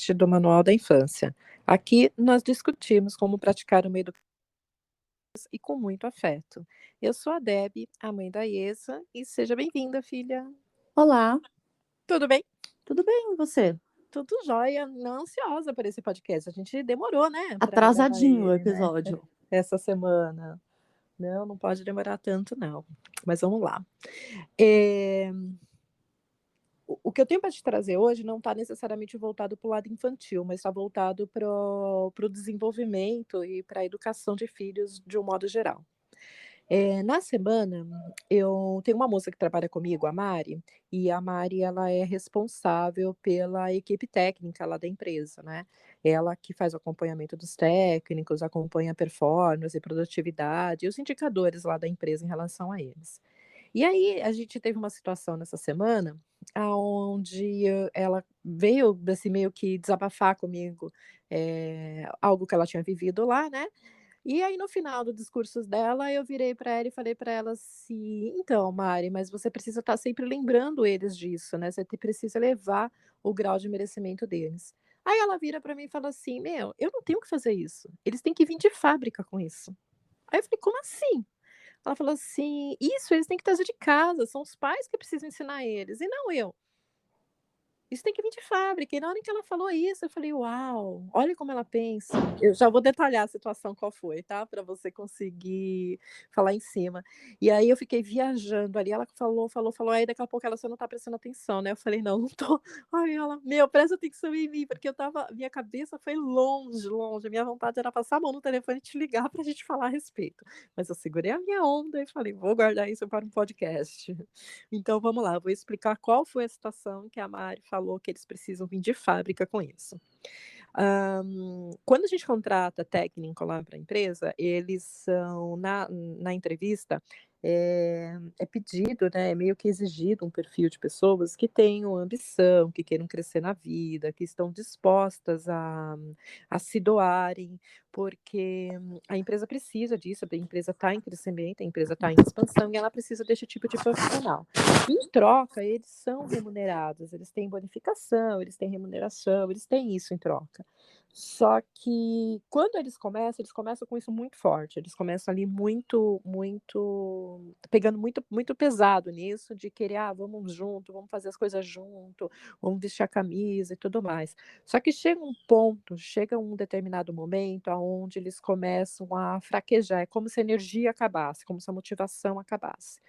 podcast do Manual da Infância. Aqui nós discutimos como praticar uma educação e com muito afeto. Eu sou a Deb, a mãe da Iesa, e seja bem-vinda, filha. Olá, Tudo bem? tudo bem e você? Tudo jóia, não ansiosa por esse podcast. A gente demorou, né, para gravar Atrasadinho o ele, né, episódio. essa semana. Não pode demorar tanto, não. Mas vamos lá. Eh, o que eu tenho para te trazer hoje não está necessariamente voltado para o lado infantil, mas está voltado para o desenvolvimento e para a educação de filhos de um modo geral. Na semana, eu tenho uma moça que trabalha comigo, a Mari, e a Mari ela é responsável pela equipe técnica lá da empresa, né. Ela que faz o acompanhamento dos técnicos, acompanha a performance e produtividade e os indicadores lá da empresa em relação a eles. E aí, a gente teve uma situação nessa semana, aonde ela veio, assim, meio que desabafar comigo, algo que ela tinha vivido lá, né. E aí, no final do discurso dela, eu virei para ela e falei para ela assim: "Então, Mari, mas você precisa estar sempre lembrando eles disso, né, você precisa elevar o grau de merecimento deles". Aí ela vira para mim e fala assim: "Meu, eu não tenho que fazer isso, eles têm que vir de fábrica com isso". Aí eu falei: "Como assim?". Ela falou assim: "Isso, eles têm que trazer de casa, são os pais que precisam ensinar eles, e não eu. Isso tem que vir de fábrica". E na hora que ela falou isso, eu falei: "Uau, olha como ela pensa". Eu já vou detalhar a situação qual foi, tá, para você conseguir falar em cima. E aí eu fiquei viajando ali, ela falou, aí daqui a pouco ela: "Você não tá prestando atenção, né?". Eu falei: "Não, não tô". Aí ela: "Meu, presta atenção em mim", porque minha cabeça foi longe, longe, a minha vontade era passar a mão no telefone e te ligar pra gente falar a respeito. Mas eu segurei a minha onda e falei: "Vou guardar isso para um podcast". Então vamos lá, eu vou explicar qual foi a situação que a Mari falou que eles precisam vir de fábrica com isso. Quando a gente contrata técnico lá para a empresa, eles são na entrevista, é pedido, né, é meio que exigido um perfil de pessoas que tenham ambição, que queiram crescer na vida, que estão dispostas a se doarem, porque a empresa precisa disso, a empresa está em crescimento, a empresa está em expansão e ela precisa desse tipo de profissional. Em troca, eles são remunerados, eles têm bonificação, eles têm remuneração, eles têm isso em troca. Só que quando eles começam com isso muito forte, eles começam ali muito pegando muito pesado nisso de querer: "Ah, vamos junto, vamos fazer as coisas junto, vamos vestir a camisa e tudo mais". Só que chega um determinado momento aonde eles começam a fraquejar, é como se a energia acabasse, como se a motivação acabasse.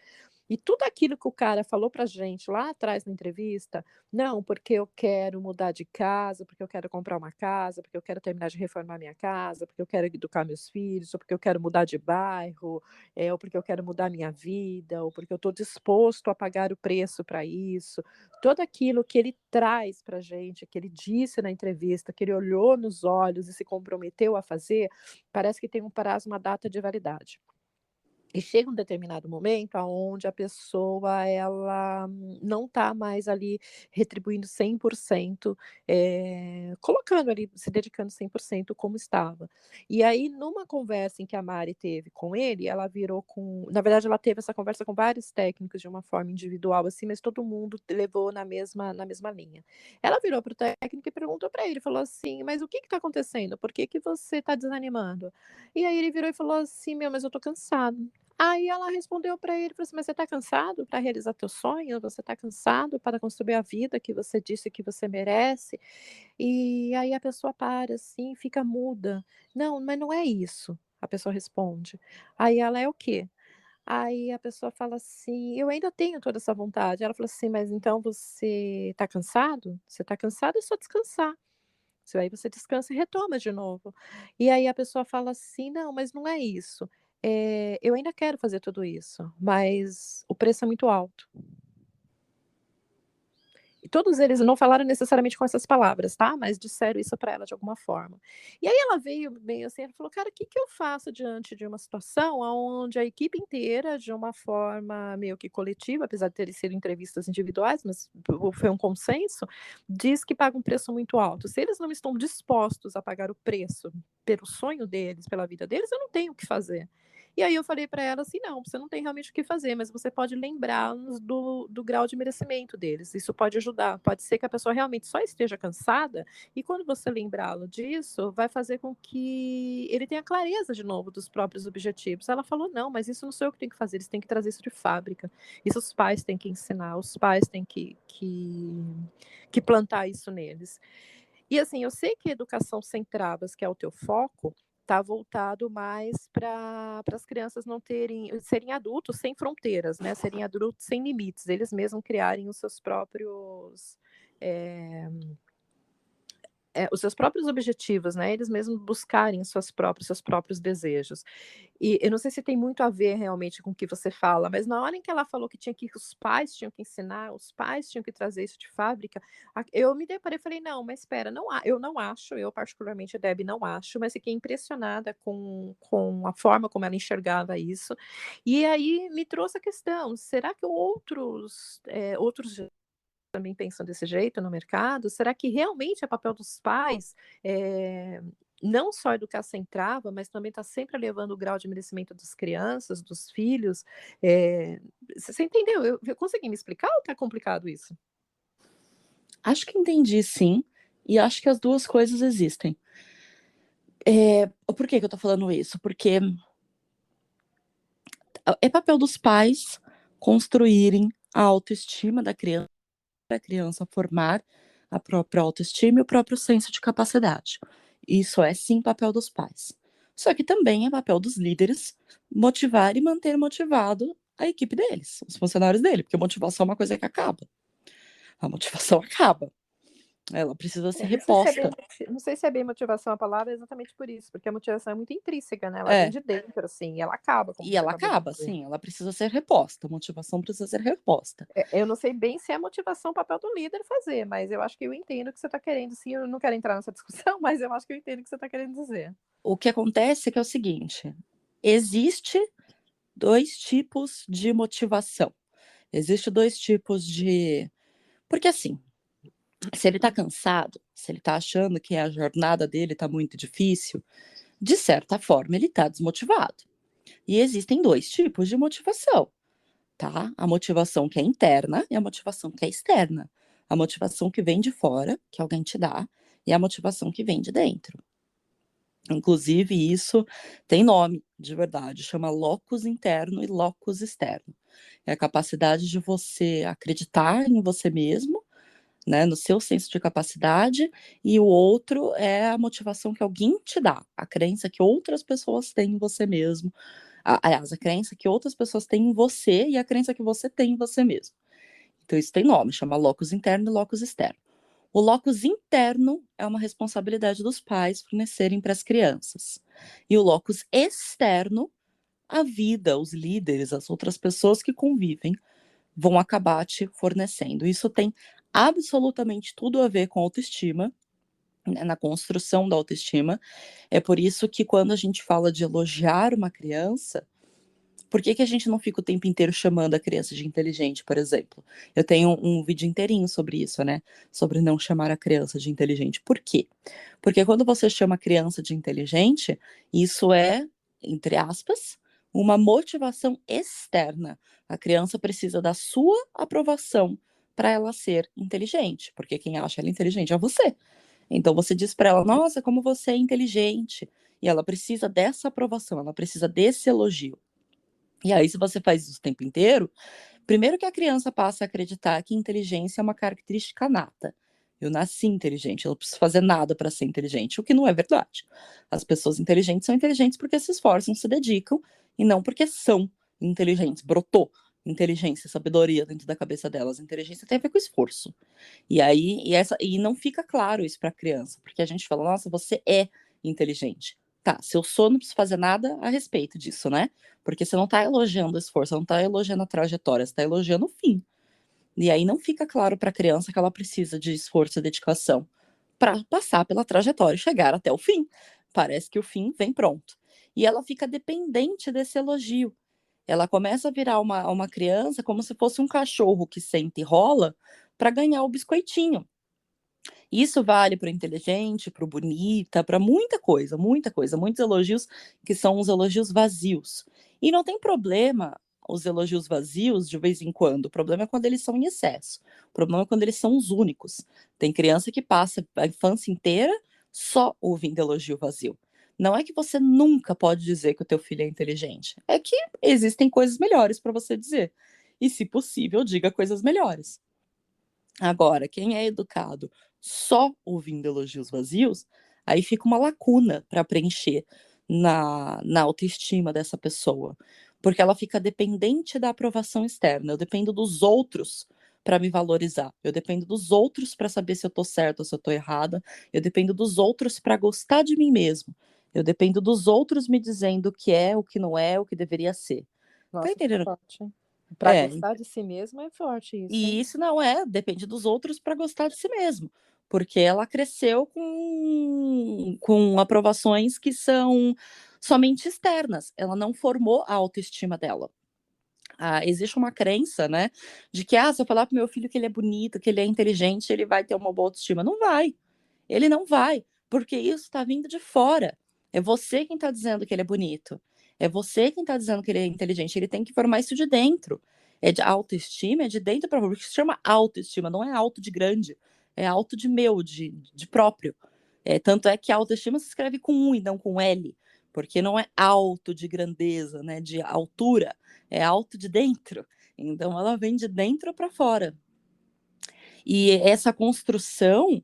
E tudo aquilo que o cara falou pra gente lá atrás na entrevista: "Não, porque eu quero mudar de casa, porque eu quero comprar uma casa, porque eu quero terminar de reformar minha casa, porque eu quero educar meus filhos, ou porque eu quero mudar de bairro, ou porque eu quero mudar minha vida, ou porque eu estou disposto a pagar o preço para isso". Tudo aquilo que ele traz pra gente, que ele disse na entrevista, que ele olhou nos olhos e se comprometeu a fazer, parece que tem um prazo, uma data de validade. E chega um determinado momento aonde a pessoa ela não está mais ali retribuindo 100%, colocando ali, se dedicando 100% como estava. E aí numa conversa em que a Mari teve com ele, ela virou na verdade ela teve essa conversa com vários técnicos de uma forma individual, assim, mas todo mundo levou na mesma linha. Ela virou para o técnico e perguntou para ele, falou assim: "Mas o que está acontecendo? Por que que você está desanimando?". E aí ele virou e falou assim: "Meu, mas eu estou cansado". Aí ela respondeu para ele, falou assim: "Mas você está cansado para realizar teu sonho? Você está cansado para construir a vida que você disse que você merece?". E aí a pessoa para, assim, fica muda. "Não, mas não é isso", a pessoa responde. Aí ela: "É o quê?". Aí a pessoa fala assim: "Eu ainda tenho toda essa vontade". Ela falou assim: "Mas então você está cansado? Você está cansado, é só descansar. Aí você descansa e retoma de novo". E aí a pessoa fala assim: "Não, mas não é isso. Eu ainda quero fazer tudo isso, mas o preço é muito alto". E todos eles não falaram necessariamente com essas palavras, tá, mas disseram isso para ela de alguma forma. E aí ela veio meio assim, ela falou: "Cara, o que que eu faço diante de uma situação aonde a equipe inteira, de uma forma meio que coletiva, apesar de terem sido entrevistas individuais, mas foi um consenso, diz que paga um preço muito alto. Se eles não estão dispostos a pagar o preço pelo sonho deles, pela vida deles, eu não tenho o que fazer". E aí eu falei para ela assim: "Não, você não tem realmente o que fazer, mas você pode lembrá-los do grau de merecimento deles, isso pode ajudar. Pode ser que a pessoa realmente só esteja cansada, e quando você lembrá-lo disso, vai fazer com que ele tenha clareza de novo dos próprios objetivos". Ela falou: "Não, mas isso não sou eu que tenho que fazer, eles têm que trazer isso de fábrica. Isso os pais têm que ensinar, os pais têm que plantar isso neles". E assim, eu sei que educação sem travas, que é o teu foco, está voltado mais para as crianças não serem adultos sem fronteiras, né, serem adultos sem limites, eles mesmos criarem os seus próprios, eh os seus próprios objetivos, né, eles mesmos buscarem seus próprios desejos. E eu não sei se tem muito a ver realmente com o que você fala, mas na hora em que ela falou que os pais tinham que ensinar, os pais tinham que trazer isso de fábrica, eu me deparei e falei: "Não, mas espera, eu não acho, eu particularmente, a Debbie, não acho", mas fiquei impressionada com a forma como ela enxergava isso. E aí me trouxe a questão: será que outros também pensam desse jeito no mercado? Será que realmente é papel dos pais, eh, não só educar sem trava, mas também estar sempre elevando o grau de merecimento das crianças, dos filhos? Você entendeu? Eu consegui me explicar ou tá complicado isso? Acho que entendi sim, e acho que as 2 coisas existem. Por que que eu tô falando isso? Porque é papel dos pais construírem a autoestima da criança, para a criança formar a própria autoestima e o próprio senso de capacidade. Isso é sim papel dos pais. Só que também é papel dos líderes motivar e manter motivado a equipe deles, os funcionários dele, porque motivação é uma coisa que acaba. A motivação acaba, ela precisa ser Não sei se é bem reposta. não sei se é bem motivação a palavra, exatamente por isso, porque a motivação é muito intrínseca, né, ela vem É, de dentro, assim, e ela acaba, como e você ela acabou de acaba, dizer. sim, ela precisa ser reposta, a motivação precisa ser reposta. Eu não sei bem se é motivação o papel do líder fazer, mas eu acho que eu entendo o que você está querendo, sim, eu não quero entrar nessa discussão, mas eu acho que eu entendo o que você está querendo dizer. O que acontece é que é o seguinte, existe 2 tipos de motivação, existe 2 tipos de porque assim, se ele tá cansado, se ele tá achando que a jornada dele tá muito difícil, de certa forma ele tá desmotivado. E existem 2 tipos de motivação, tá? A motivação que é interna e a motivação que é externa. A motivação que vem de fora, que alguém te dá, e a motivação que vem de dentro. Inclusive, isso tem nome de verdade, chama locus interno e locus externo. É a capacidade de você acreditar em você mesmo, né, no seu senso de capacidade, e o outro é a motivação que alguém te dá, a crença que outras pessoas têm em você mesmo. Aliás, a crença que outras pessoas têm em você e a crença que você tem em você mesmo. Então, isso tem nome, chama locus interno e locus externo. O locus interno é uma responsabilidade dos pais fornecerem para as crianças. E o locus externo, a vida, os líderes, as outras pessoas que convivem, vão acabar te fornecendo. Isso tem absolutamente tudo a ver com autoestima, né, na construção da autoestima. É por isso que quando a gente fala de elogiar uma criança, por que que a gente não fica o tempo inteiro chamando a criança de inteligente, por exemplo? Eu tenho um vídeo inteirinho sobre isso, né, sobre não chamar a criança de inteligente. Por quê? Porque quando você chama a criança de inteligente, isso é, entre aspas, uma motivação externa. A criança precisa da sua aprovação para ela ser inteligente, porque quem acha ela inteligente é você. Então você diz para ela: "Nossa, como você é inteligente", e ela precisa dessa aprovação, ela precisa desse elogio. E aí, se você faz isso o tempo inteiro, primeiro que a criança passa a acreditar que inteligência é uma característica nata. Eu nasci inteligente, eu não preciso fazer nada para ser inteligente, o que não é verdade. As pessoas inteligentes são inteligentes porque se esforçam, se dedicam, e não porque são inteligentes. Brotou inteligência, sabedoria dentro da cabeça delas. Inteligência tem a ver com esforço. E não fica claro isso para a criança, porque a gente fala: "Nossa, você é inteligente". Tá, se eu sou, não preciso fazer nada a respeito disso, né? Porque você não tá elogiando o esforço, você não tá elogiando a trajetória, você tá elogiando o fim. E aí não fica claro para a criança que ela precisa de esforço e dedicação para passar pela trajetória e chegar até o fim. Parece que o fim vem pronto. E ela fica dependente desse elogio. Ela começa a virar uma criança como se fosse um cachorro que senta e rola para ganhar o biscoitinho. Isso vale para o inteligente, para o bonita, para muita coisa, muitos elogios que são os elogios vazios. E não tem problema os elogios vazios de vez em quando, o problema é quando eles são em excesso, o problema é quando eles são os únicos. Tem criança que passa a infância inteira só ouvindo elogio vazio. Não é que você nunca pode dizer que o teu filho é inteligente, é que existem coisas melhores para você dizer. E, se possível, diga coisas melhores. Agora, quem é educado só ouvindo elogios vazios, aí fica uma lacuna para preencher na autoestima dessa pessoa, porque ela fica dependente da aprovação externa. Eu dependo dos outros para me valorizar, eu dependo dos outros para saber se eu estou certa ou se eu estou errada, eu dependo dos outros para gostar de mim mesmo, eu dependo dos outros me dizendo o que é, o que não é, o que deveria ser. Tá Nossa, que entendendo? forte, hein. Pra É, gostar de si mesmo é forte isso, e hein. isso não é, depende dos outros para gostar de si mesmo, porque ela cresceu com aprovações que são somente externas, ela não formou a autoestima dela. Existe uma crença, né, de que se eu falar para meu filho que ele é bonito, que ele é inteligente, ele vai ter uma boa autoestima. Não vai, ele não vai, porque isso está vindo de fora. É você quem está dizendo que ele é bonito. É você quem está dizendo que ele é inteligente. Ele tem que formar isso de dentro. É de autoestima, é de dentro para fora. Porque se chama autoestima, não é alto de grande. É alto de meu, de próprio. Tanto é que a autoestima se escreve com e não com L. Porque não é alto de grandeza, né, de altura. É alto de dentro. Então ela vem de dentro para fora. E essa construção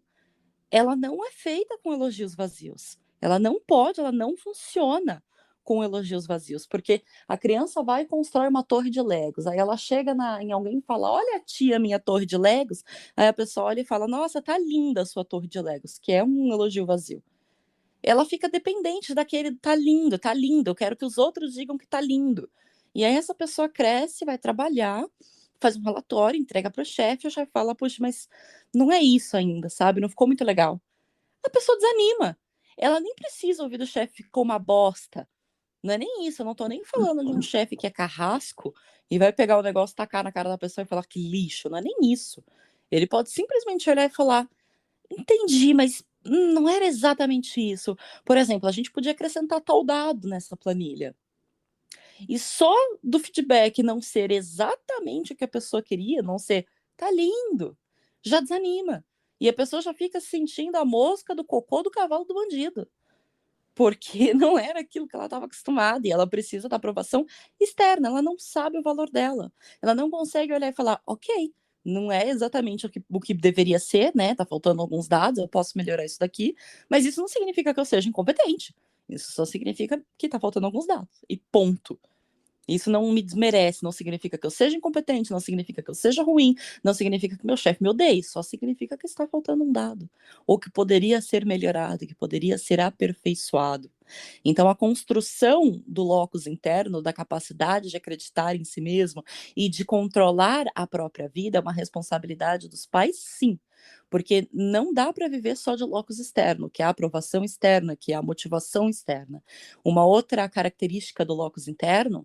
ela não é feita com elogios vazios. Ela não pode, ela não funciona com elogios vazios, porque a criança vai e constrói uma torre de Legos, aí ela chega em alguém e fala, olha tia, minha torre de Legos, aí a pessoa olha e fala, nossa, tá linda a sua torre de Legos, que é um elogio vazio. Ela fica dependente daquele, tá lindo, eu quero que os outros digam que tá lindo. E aí essa pessoa cresce, vai trabalhar, faz um relatório, entrega para o chefe fala, puxa, mas não é isso ainda, sabe? Não ficou muito legal. A pessoa desanima. Ela nem precisa ouvir do chefe ficou uma bosta. Não é nem isso, eu não tô nem falando de um chefe que é carrasco e vai pegar o negócio, tacar na cara da pessoa e falar que lixo. Não é nem isso. Ele pode simplesmente olhar e falar: entendi, mas não era exatamente isso. Por exemplo, a gente podia acrescentar tal dado nessa planilha. E só do feedback não ser exatamente o que a pessoa queria, não ser, tá lindo, já desanima. E a pessoa já fica sentindo a mosca do cocô do cavalo do bandido. Porque não era aquilo que ela estava acostumada e ela precisa da aprovação externa, ela não sabe o valor dela. Ela não consegue olhar e falar, ok, não é exatamente o que deveria ser, né? Tá faltando alguns dados, eu posso melhorar isso daqui, mas isso não significa que eu seja incompetente. Isso só significa que tá faltando alguns dados. E ponto. Isso não me desmerece, não significa que eu seja incompetente, não significa que eu seja ruim, não significa que meu chefe me odeie, só significa que está faltando um dado, ou que poderia ser melhorado, que poderia ser aperfeiçoado. Então, a construção do locus interno, da capacidade de acreditar em si mesmo e de controlar a própria vida, é uma responsabilidade dos pais, sim. Porque não dá para viver só de locus externo, que é a aprovação externa, que é a motivação externa. Uma outra característica do locus interno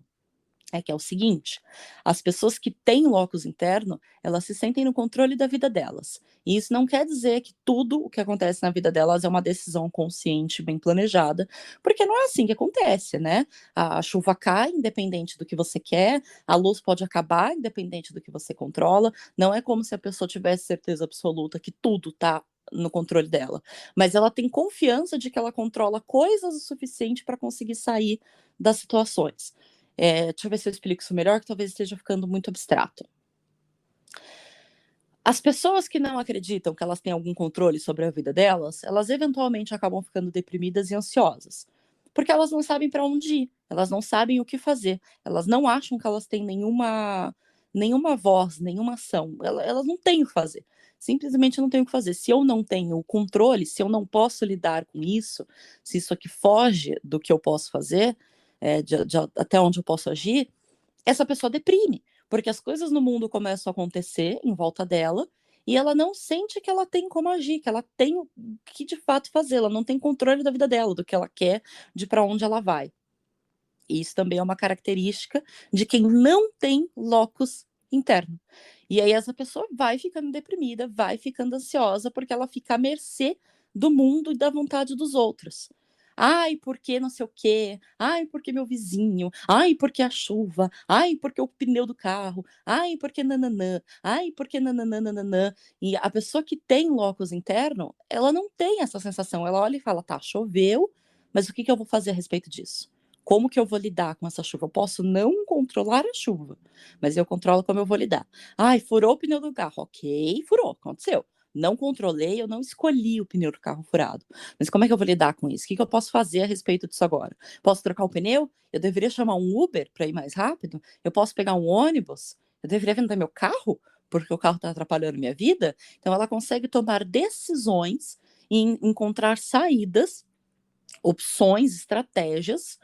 é que é o seguinte, as pessoas que têm locus interno, elas se sentem no controle da vida delas. E isso não quer dizer que tudo o que acontece na vida delas é uma decisão consciente, bem planejada, porque não é assim que acontece, né? A chuva cai independente do que você quer, a luz pode acabar independente do que você controla, não é como se a pessoa tivesse certeza absoluta que tudo tá no controle dela, mas ela tem confiança de que ela controla coisas o suficiente para conseguir sair das situações. Deixa eu ver se eu explico isso melhor, que talvez esteja ficando muito abstrato. As pessoas que não acreditam que elas têm algum controle sobre a vida delas, elas eventualmente acabam ficando deprimidas e ansiosas, porque elas não sabem para onde ir, elas não sabem o que fazer, elas não acham que elas têm nenhuma voz, nenhuma ação, elas não têm o que fazer, simplesmente não têm o que fazer. Se eu não tenho o controle, se eu não posso lidar com isso, se isso aqui foge do que eu posso fazer, até onde eu posso agir, essa pessoa deprime, porque as coisas no mundo começam a acontecer em volta dela e ela não sente que ela tem como agir, que ela tem o que de fato fazer, ela não tem controle da vida dela, do que ela quer, de para onde ela vai. E isso também é uma característica de quem não tem locus interno. E aí essa pessoa vai ficando deprimida, vai ficando ansiosa, porque ela fica à mercê do mundo e da vontade dos outros. Ai, porque não sei o quê. Ai, porque meu vizinho. Ai, porque a chuva. Ai, porque o pneu do carro. Ai, porque nananã. Ai, porque nananã. E a pessoa que tem locus interno, ela não tem essa sensação. Ela olha e fala, tá, choveu, mas o que que eu vou fazer a respeito disso? Como que eu vou lidar com essa chuva? Eu posso não controlar a chuva, mas eu controlo como eu vou lidar. Ai, furou o pneu do carro. Ok, furou, aconteceu. Não controlei, eu não escolhi o pneu do carro furado. Mas como é que eu vou lidar com isso? O que que eu posso fazer a respeito disso agora? Posso trocar o pneu? Eu deveria chamar um Uber para ir mais rápido? Eu posso pegar um ônibus? Eu deveria vender meu carro? Porque o carro está atrapalhando minha vida? Então, ela consegue tomar decisões e encontrar saídas, opções, estratégias,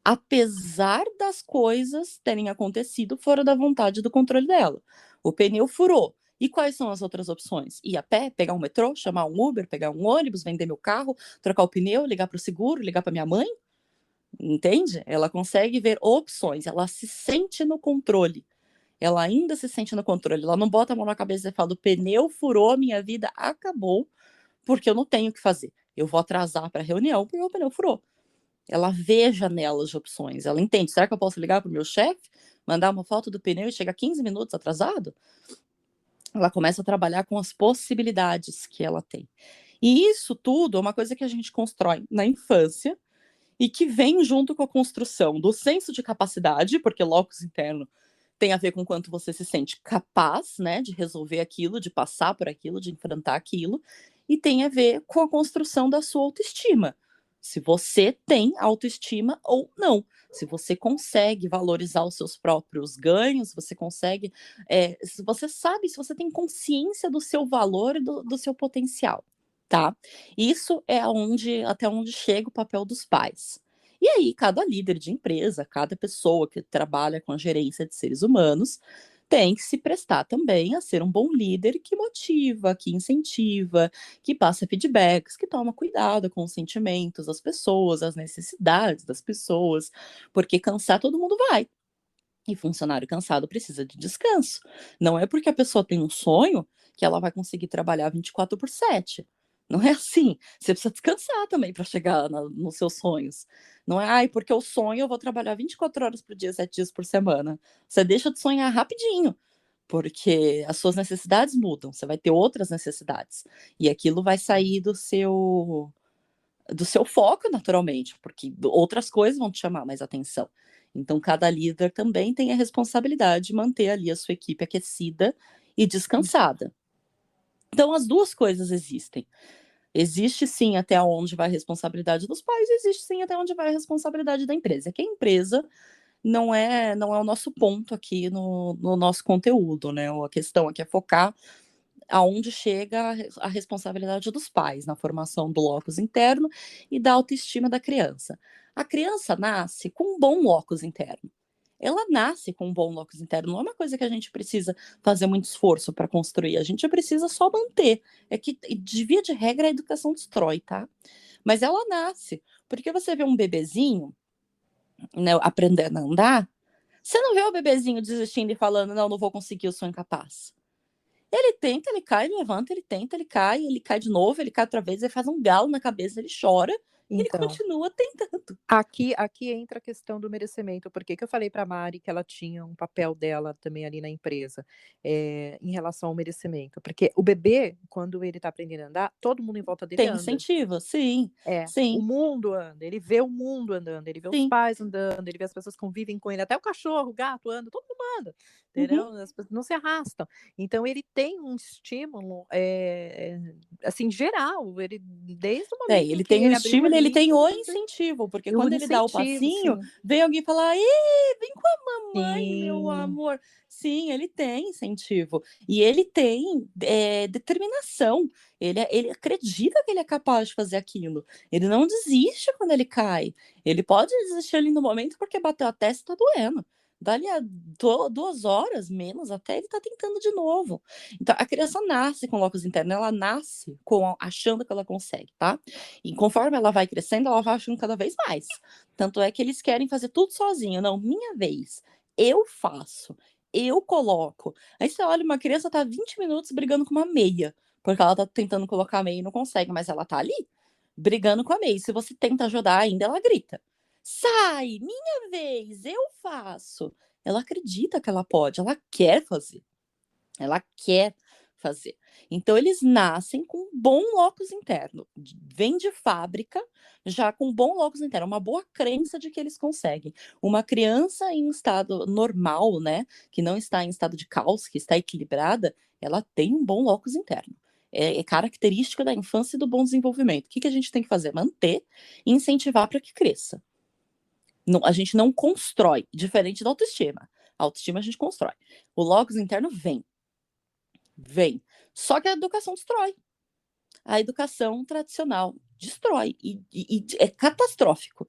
apesar das coisas terem acontecido fora da vontade do controle dela. O pneu furou. E quais são as outras opções? Ir a pé, pegar um metrô, chamar um Uber, pegar um ônibus, vender meu carro, trocar o pneu, ligar para o seguro, ligar para minha mãe? Entende? Ela consegue ver opções, ela se sente no controle. Ela ainda se sente no controle. Ela não bota a mão na cabeça e fala: o pneu furou, minha vida acabou, porque eu não tenho o que fazer. Eu vou atrasar para a reunião porque o pneu furou. Ela vê janelas de opções, ela entende. Será que eu posso ligar para o meu chefe, mandar uma foto do pneu e chegar 15 minutos atrasado? Ela começa a trabalhar com as possibilidades que ela tem. E isso tudo é uma coisa que a gente constrói na infância e que vem junto com a construção do senso de capacidade, porque locus interno tem a ver com quanto você se sente capaz, né, de resolver aquilo, de passar por aquilo, de enfrentar aquilo, e tem a ver com a construção da sua autoestima. Se você tem autoestima ou não, se você consegue valorizar os seus próprios ganhos, você consegue, se você sabe, se você tem consciência do seu valor e do seu potencial, tá? Isso é até onde chega o papel dos pais. E aí, cada líder de empresa, cada pessoa que trabalha com a gerência de seres humanos, tem que se prestar também a ser um bom líder que motiva, que incentiva, que passa feedbacks, que toma cuidado com os sentimentos das pessoas, as necessidades das pessoas, porque cansar todo mundo vai. E funcionário cansado precisa de descanso. Não é porque a pessoa tem um sonho que ela vai conseguir trabalhar 24/7. Não é assim. Você precisa descansar também para chegar nos seus sonhos. Não é, ai, porque eu sonho, eu vou trabalhar 24 horas por dia, 7 dias por semana. Você deixa de sonhar rapidinho, porque as suas necessidades mudam, você vai ter outras necessidades. E aquilo vai sair do seu foco, naturalmente, porque outras coisas vão te chamar mais atenção. Então, cada líder também tem a responsabilidade de manter ali a sua equipe aquecida e descansada. Então, as duas coisas existem. Existe sim até onde vai a responsabilidade dos pais, existe sim até onde vai a responsabilidade da empresa. Que a empresa não é o nosso ponto aqui no nosso conteúdo, né? A questão aqui é focar aonde chega a responsabilidade dos pais na formação do locus interno e da autoestima da criança. A criança nasce com um bom locus interno. Ela nasce com um bom locus interno, não é uma coisa que a gente precisa fazer muito esforço para construir, a gente precisa só manter. É que, de via de regra, a educação destrói, tá? Mas ela nasce, porque você vê um bebezinho, né, aprendendo a andar, você não vê o bebezinho desistindo e falando, não, não vou conseguir, eu sou incapaz. Ele tenta, ele cai, ele levanta, ele tenta, ele cai de novo, ele cai outra vez, ele faz um galo na cabeça, ele chora e ele Então, continua tentando. aqui entra a questão do merecimento, porque que eu falei para a Mari que ela tinha um papel dela também ali na empresa, em relação ao merecimento, porque o bebê, quando ele está aprendendo a andar, todo mundo em volta dele Tem anda. incentivo, sim, É, o sim, mundo anda, ele vê o mundo andando, ele vê os sim. pais andando, ele vê as pessoas que convivem com ele, até o cachorro, o gato anda, todo mundo anda, Uhum. entendeu? As pessoas não se arrastam. Então ele tem um estímulo, assim, geral, ele desde o É, momento em ele que tem o ele abriu a estímulo, ele tem língua, o ele tem incentivo, porque o quando ele dá o incentivo, passinho, sim. vem alguém falar: "Ih, vem com a mamãe, meu Sim, amor". Sim, ele tem incentivo. E ele tem, determinação. Ele acredita que ele é capaz de fazer aquilo. Ele não desiste quando ele cai. Ele pode desistir ali no momento, porque bateu a testa e tá doendo. Dali a 2 horas, menos até, ele tá tentando de novo. Então, a criança nasce com locus interno, ela nasce achando que ela consegue, tá? E conforme ela vai crescendo, ela vai achando cada vez mais. Tanto é que eles querem fazer tudo sozinho. Não, minha vez. Eu faço. eu coloco. Aí você olha, uma criança tá 20 minutos brigando com uma meia, porque ela tá tentando colocar a meia e não consegue, mas ela tá ali, brigando com a meia. E se você tenta ajudar ainda, ela grita: sai, minha vez, eu faço. Ela acredita que ela pode, ela quer fazer. Ela quer fazer. Então, eles nascem com um bom locus interno. Vem de fábrica já com um bom locus interno, uma boa crença de que eles conseguem. Uma criança em estado normal, né, que não está em estado de caos, que está equilibrada, ela tem um bom locus interno. É característica da infância e do bom desenvolvimento. O que, que a gente tem que fazer? Manter e incentivar para que cresça. Não, a gente não constrói, diferente da autoestima. A autoestima a gente constrói. O locus interno vem. Vem. Só que a educação destrói. A educação tradicional destrói. E é catastrófico.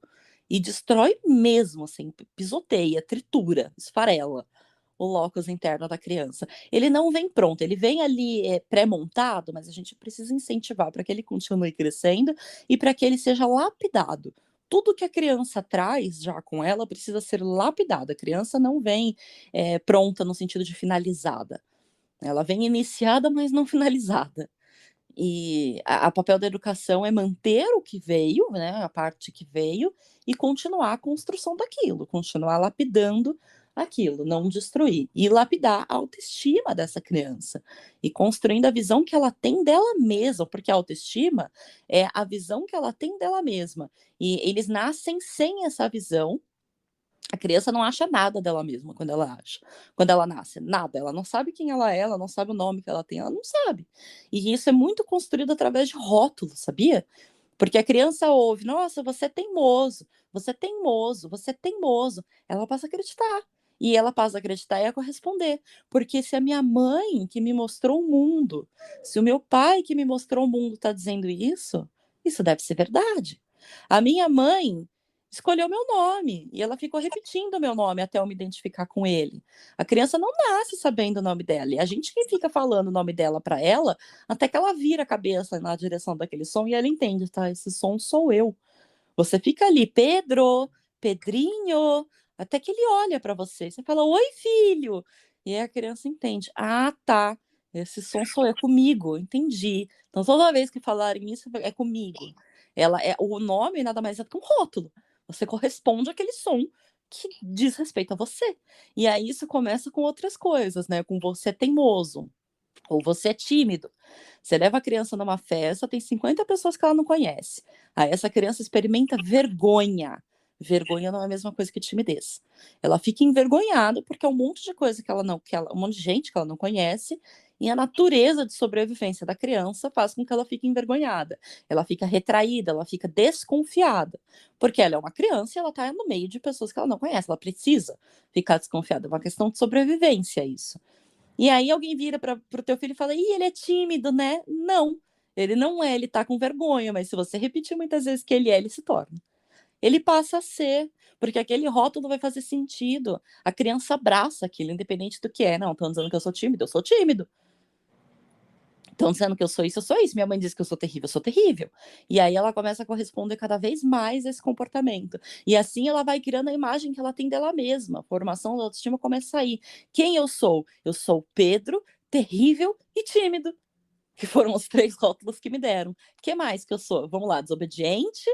E destrói mesmo, assim, pisoteia, tritura, esfarela o locus interno da criança. Ele não vem pronto, ele vem ali pré-montado, mas a gente precisa incentivar para que ele continue crescendo e para que ele seja lapidado. Tudo que a criança traz já com ela precisa ser lapidado. A criança não vem pronta no sentido de finalizada. Ela vem iniciada, mas não finalizada. E o papel da educação é manter o que veio, né, a parte que veio, e continuar a construção daquilo, continuar lapidando aquilo, não destruir. E lapidar a autoestima dessa criança. E construindo a visão que ela tem dela mesma, porque a autoestima é a visão que ela tem dela mesma. E eles nascem sem essa visão. A criança não acha nada dela mesma quando ela nasce, nada. Ela não sabe quem ela não sabe o nome que ela tem, ela não sabe. E isso é muito construído através de rótulos, sabia? Porque a criança ouve, nossa, você é teimoso, você é teimoso, você é teimoso. Ela passa a acreditar. E ela passa a acreditar e a corresponder. Porque se a minha mãe que me mostrou o mundo, se o meu pai que me mostrou o mundo está dizendo isso deve ser verdade. A minha mãe escolheu meu nome e ela ficou repetindo o meu nome até eu me identificar com ele. A criança não nasce sabendo o nome dela, e a gente que fica falando o nome dela para ela até que ela vira a cabeça na direção daquele som e ela entende, tá? Esse som sou eu. Você fica ali, Pedro, Pedrinho, até que ele olha para você. Você fala, oi, filho. E aí a criança entende. Ah, tá. Esse som sou eu, é comigo, entendi. Então, toda vez que falarem isso, é comigo. O nome nada mais é do que um rótulo. Você corresponde àquele som que diz respeito a você. E aí isso começa com outras coisas, né? Com você teimoso, ou você é tímido. Você leva a criança numa festa, tem 50 pessoas que ela não conhece. Aí essa criança experimenta vergonha. Vergonha não é a mesma coisa que timidez. Ela fica envergonhada porque é um monte de coisa um monte de gente que ela não conhece, e a natureza de sobrevivência da criança faz com que ela fique envergonhada. Ela fica retraída, ela fica desconfiada, porque ela é uma criança e ela está no meio de pessoas que ela não conhece, ela precisa ficar desconfiada. É uma questão de sobrevivência isso. E aí alguém vira para o teu filho e fala: ih, ele é tímido, né? Não, ele não é, ele tá com vergonha, mas se você repetir muitas vezes que ele se torna. Ele passa a ser, porque aquele rótulo vai fazer sentido. A criança abraça aquilo, independente do que é. Não, estão dizendo que eu sou tímido. Estão dizendo que eu sou isso. Minha mãe diz que eu sou terrível. E aí ela começa a corresponder cada vez mais a esse comportamento. E assim ela vai criando a imagem que ela tem dela mesma. A formação da autoestima começa a sair. Quem eu sou? Eu sou Pedro, terrível e tímido. Que foram os 3 rótulos que me deram. O que mais que eu sou? Vamos lá, desobediente.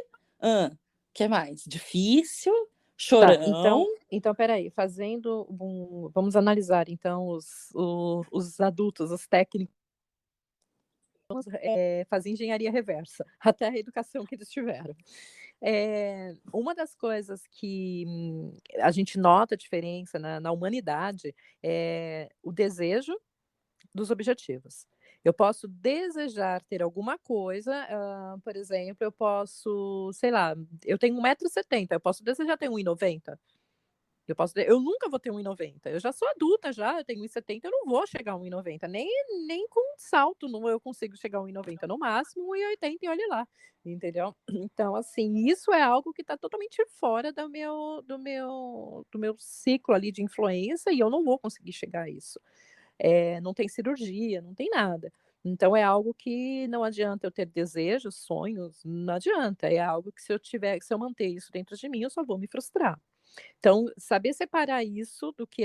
Que mais? Difícil, Tá, chorão. então peraí, vamos analisar então os adultos, os técnicos, fazer engenharia reversa, até a educação que eles tiveram. Uma das coisas que a gente nota a diferença na humanidade é o desejo dos objetivos. Eu posso desejar ter alguma coisa, por exemplo, eu posso, sei lá, eu tenho 1,70 m, eu posso desejar ter 1,90 m. Eu nunca vou ter 1,90 m, eu já sou adulta já, eu tenho 1,70 m, eu não vou chegar a 1,90 m, nem com um salto eu consigo chegar a 1,90 m, no máximo 1,80 m e olhe lá, entendeu? Então, assim, isso é algo que está totalmente fora do meu ciclo ali de influência e eu não vou conseguir chegar a isso. Não tem cirurgia, não tem nada. Então é algo que não adianta eu ter desejos, sonhos, não adianta, é algo que se eu manter isso dentro de mim, eu só vou me frustrar. Então, saber separar isso do que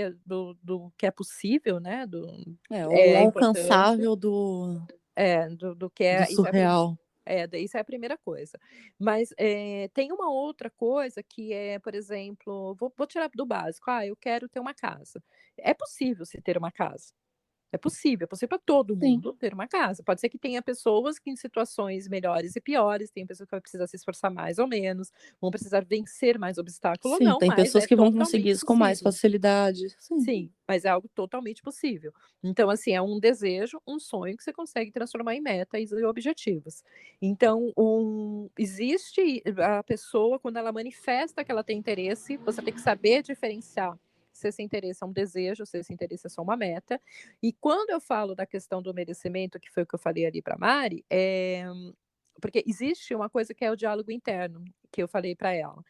é possível, né, O é importante. alcançável do Do que do é isso surreal. daí isso é a primeira coisa. Mas, tem uma outra coisa que é, por exemplo, vou tirar do básico, eu quero ter uma casa. É possível se ter uma casa. É possível para todo Sim, mundo ter uma casa. Pode ser que tenha pessoas que em situações melhores e piores, tem pessoas que vai precisar se esforçar mais ou menos, vão precisar vencer mais obstáculo ou sim, não, tem mas pessoas é que vão conseguir totalmente isso com mais possível. facilidade, sim. Sim, mas é algo totalmente possível. Então, assim, é um desejo, um sonho que você consegue transformar em metas e objetivos. Então, existe a pessoa, quando ela manifesta que ela tem interesse, você tem que saber diferenciar se esse interesse é um desejo, se esse interesse é só uma meta. E quando eu falo da questão do merecimento, que foi o que eu falei ali para Mari, porque existe uma coisa que é o diálogo interno, que eu falei para ela.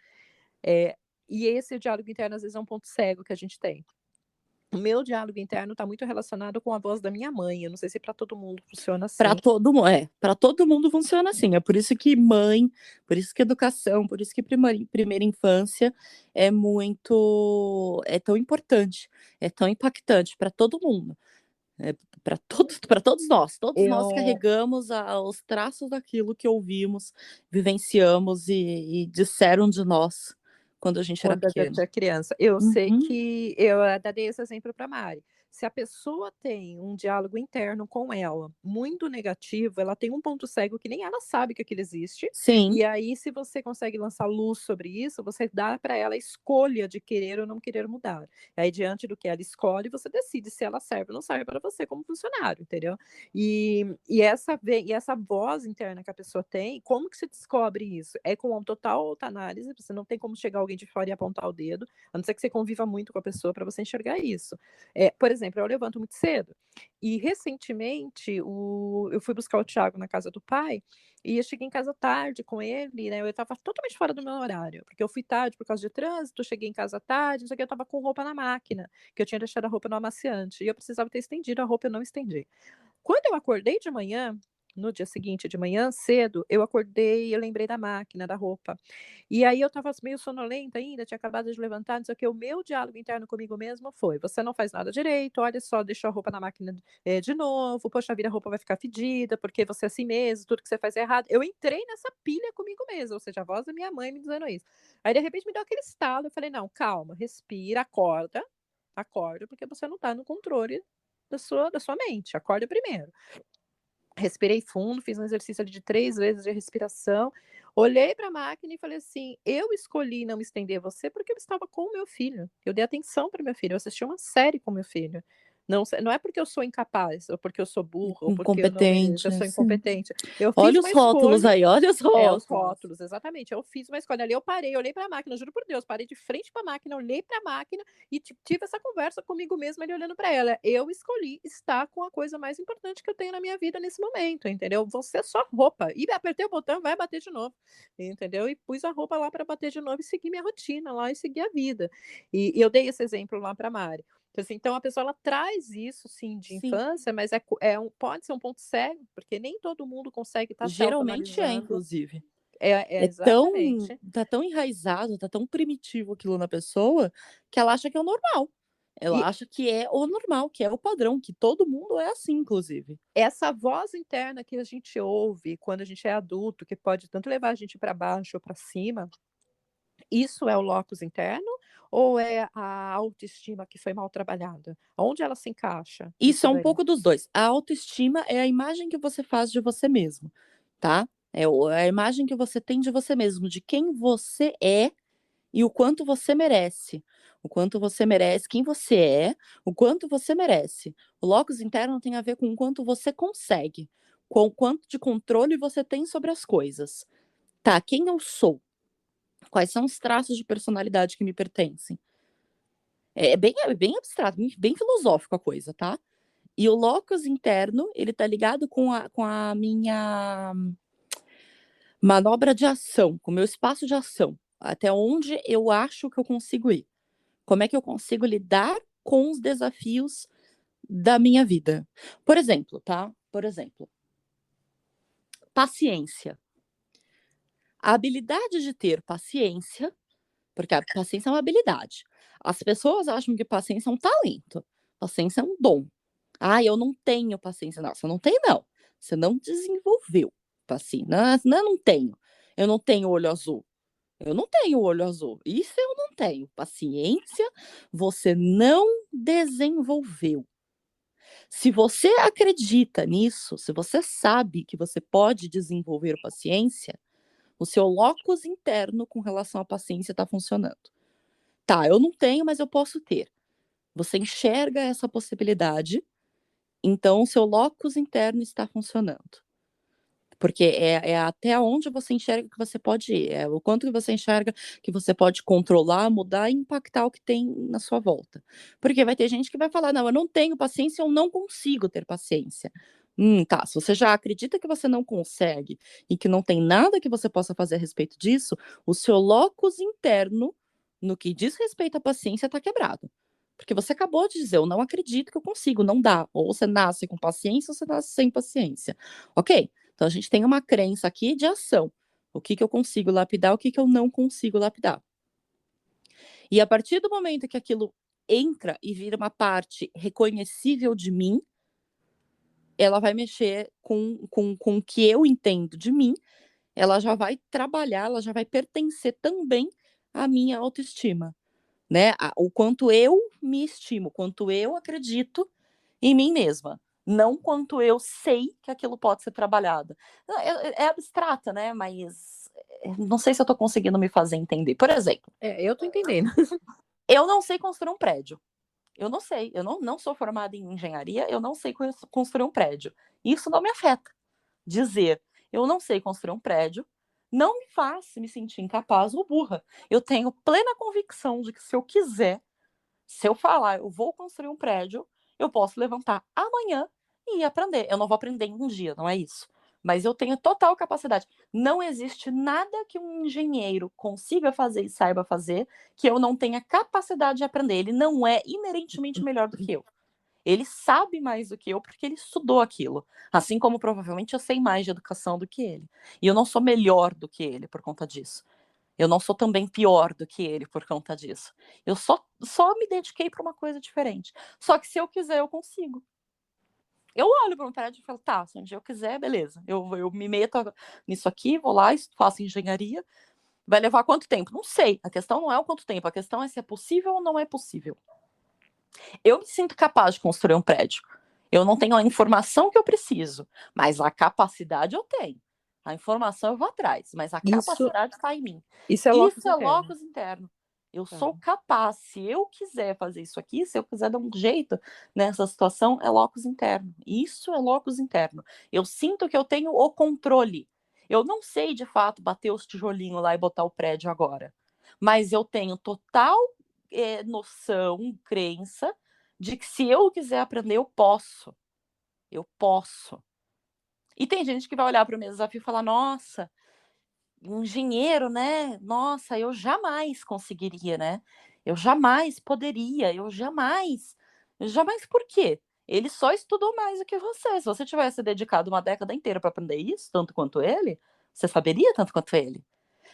E esse diálogo interno, às vezes, é um ponto cego que a gente tem. O meu diálogo interno está muito relacionado com a voz da minha mãe, eu não sei se para todo mundo funciona Para assim. todo mundo funciona assim, é por isso que mãe, por isso que educação, por isso que primeira infância é tão importante, é tão impactante para todo mundo, todos nós Eu carregamos os traços daquilo que ouvimos, vivenciamos e disseram de nós quando a gente era Quando a gente pequeno. é criança. Eu sei Uhum. que eu dei esse exemplo para Mari. Se a pessoa tem um diálogo interno com ela muito negativo, ela tem um ponto cego que nem ela sabe que aquilo existe. Sim, E aí, se você consegue lançar luz sobre isso, você dá para ela a escolha de querer ou não querer mudar. Aí, diante do que ela escolhe, você decide se ela serve ou não serve para você como funcionário, entendeu? E essa voz interna que a pessoa tem, como que se descobre isso? É com uma total autoanálise, você não tem como chegar alguém de fora e apontar o dedo, a não ser que você conviva muito com a pessoa para você enxergar isso. Por exemplo, eu levanto muito cedo, e recentemente eu fui buscar o Thiago na casa do pai, e eu cheguei em casa tarde com ele, né? Eu estava totalmente fora do meu horário, porque eu fui tarde por causa de trânsito, cheguei em casa tarde, não sei o que, eu estava com roupa na máquina, que eu tinha deixado a roupa no amaciante, e eu precisava ter estendido a roupa, eu não estendi. Quando eu acordei de manhã, no dia seguinte de manhã cedo, eu acordei e eu lembrei da máquina, da roupa. E aí eu estava meio sonolenta ainda, tinha acabado de levantar, não sei o quê, o meu diálogo interno comigo mesmo foi: "Você não faz nada direito, olha só, deixou a roupa na máquina, de novo, poxa vida, a roupa vai ficar fedida, porque você é assim mesmo, tudo que você faz é errado". Eu entrei nessa pilha comigo mesma, ou seja, a voz da minha mãe me dizendo isso. Aí de repente me deu aquele estalo, eu falei: "Não, calma, respira, acorda, porque você não está no controle da sua mente, acorda primeiro". Respirei fundo, fiz um exercício ali de 3 vezes de respiração, olhei para a máquina e falei assim: "Eu escolhi não me estender você, porque eu estava com o meu filho, eu dei atenção para o meu filho, eu assisti uma série com o meu filho. Não é porque eu sou incapaz, ou porque eu sou burra, ou porque eu não mereço, eu incompetente, sou sim. incompetente. Eu fiz Olha uma os rótulos escolha". aí, olha os Os rótulos. rótulos, exatamente. Eu fiz uma escolha ali, eu parei, olhei para a máquina, juro por Deus, parei de frente para a máquina, olhei para a máquina e tive essa conversa comigo mesma, ali olhando para ela. Eu escolhi estar com a coisa mais importante que eu tenho na minha vida nesse momento, entendeu? Você é só roupa. E apertei o botão, vai bater de novo, entendeu? E pus a roupa lá para bater de novo e segui minha rotina lá e segui a vida. E eu dei esse exemplo lá para Mari. Então, assim, então a pessoa ela traz isso sim de Sim, infância, mas pode ser um ponto cego, porque nem todo mundo consegue estar se geralmente é, autoanalisando. inclusive. Exatamente. Tá tão enraizado, tá tão primitivo aquilo na pessoa, que ela acha que é o normal. Ela E acha que é o normal, que é o padrão, que todo mundo é assim, inclusive. essa voz interna que a gente ouve quando a gente é adulto, que pode tanto levar a gente para baixo ou para cima, isso é o locus interno ou é a autoestima que foi mal trabalhada? Onde ela se encaixa, Isso isso é um daí? pouco dos 2. A autoestima é a imagem que você faz de você mesmo, tá? É a imagem que você tem de você mesmo, de quem você é e o quanto você merece. O quanto você merece, quem você é, o quanto você merece. O locus interno tem a ver com o quanto você consegue, com o quanto de controle você tem sobre as coisas. Tá, quem eu sou? Quais são os traços de personalidade que me pertencem? É bem abstrato, bem filosófico a coisa, tá? E o locus interno, ele tá ligado com a minha manobra de ação, com o meu espaço de ação, até onde eu acho que eu consigo ir. Como é que eu consigo lidar com os desafios da minha vida? Por exemplo, tá? Por exemplo, paciência. A habilidade de ter paciência Porque a paciência é uma habilidade. As pessoas acham que paciência é um talento. Paciência é um dom. Ah, eu não tenho paciência. Não, você não tem, não. Você não desenvolveu paciência. Não, eu não tenho. Eu não tenho olho azul. Eu não tenho olho azul. Isso eu não tenho. Paciência, você não desenvolveu. Se você acredita nisso, se você sabe que você pode desenvolver paciência, o seu locus interno com relação à paciência está funcionando. Tá, eu não tenho, mas eu posso ter. Você enxerga essa possibilidade, então o seu locus interno está funcionando. Porque é até onde você enxerga que você pode ir, é o quanto que você enxerga que você pode controlar, mudar e impactar o que tem na sua volta. Porque vai ter gente que vai falar: não, eu não tenho paciência, eu não consigo ter paciência. Tá, se você já acredita que você não consegue e que não tem nada que você possa fazer a respeito disso, o seu locus interno, no que diz respeito à paciência, está quebrado. Porque você acabou de dizer: eu não acredito que eu consigo, não dá. Ou você nasce com paciência ou você nasce sem paciência. Ok? Então, a gente tem uma crença aqui de ação. O que eu consigo lapidar, o que eu não consigo lapidar. E a partir do momento que aquilo entra e vira uma parte reconhecível de mim, ela vai mexer com o que eu entendo de mim, ela já vai trabalhar, ela já vai pertencer também à minha autoestima, né? O quanto eu me estimo, o quanto eu acredito em mim mesma. Não quanto eu sei que aquilo pode ser trabalhado. É abstrata, né? Mas não sei se eu tô conseguindo me fazer entender. Por exemplo, Eu tô entendendo. eu não sei construir um prédio. Eu não sei. Eu não sou formada em engenharia, eu não sei construir um prédio. Isso não me afeta. Dizer eu não sei construir um prédio não me faz me sentir incapaz ou burra. Eu tenho plena convicção de que se eu quiser, se eu falar, eu vou construir um prédio, eu posso levantar amanhã e ir aprender. Eu não vou aprender em um dia, não é isso. Mas eu tenho total capacidade. Não existe nada que um engenheiro consiga fazer e saiba fazer que eu não tenha capacidade de aprender. Ele não é inerentemente melhor do que eu. Ele sabe mais do que eu porque ele estudou aquilo. Assim como provavelmente eu sei mais de educação do que ele. E eu não sou melhor do que ele por conta disso. Eu não sou também pior do que ele por conta disso. Eu só me dediquei para uma coisa diferente. Só que se eu quiser, eu consigo. Eu olho para um prédio e falo: tá, se um dia eu quiser, beleza. Eu me meto nisso aqui, vou lá, faço engenharia. Vai levar quanto tempo? Não sei. A questão não é o quanto tempo, a questão é se é possível ou não é possível. Eu me sinto capaz de construir um prédio. Eu não tenho a informação que eu preciso, mas a capacidade eu tenho. A informação eu vou atrás, mas a capacidade está em mim. Isso é locus Isso é interno. locus interno. Eu sou capaz, se eu quiser fazer isso aqui, se eu quiser dar um jeito nessa situação, é locus interno. Isso é locus interno. Eu sinto que eu tenho o controle. Eu não sei, de fato, bater os tijolinhos lá e botar o prédio agora. Mas eu tenho total noção, crença, de que se eu quiser aprender, eu posso. Eu posso. E tem gente que vai olhar para o meu desafio e falar: nossa, engenheiro, né? Nossa, eu jamais conseguiria, né? Eu jamais poderia, eu jamais. Jamais por quê? Ele só estudou mais do que você. Se você tivesse dedicado uma década inteira para aprender isso, tanto quanto ele, você saberia tanto quanto ele.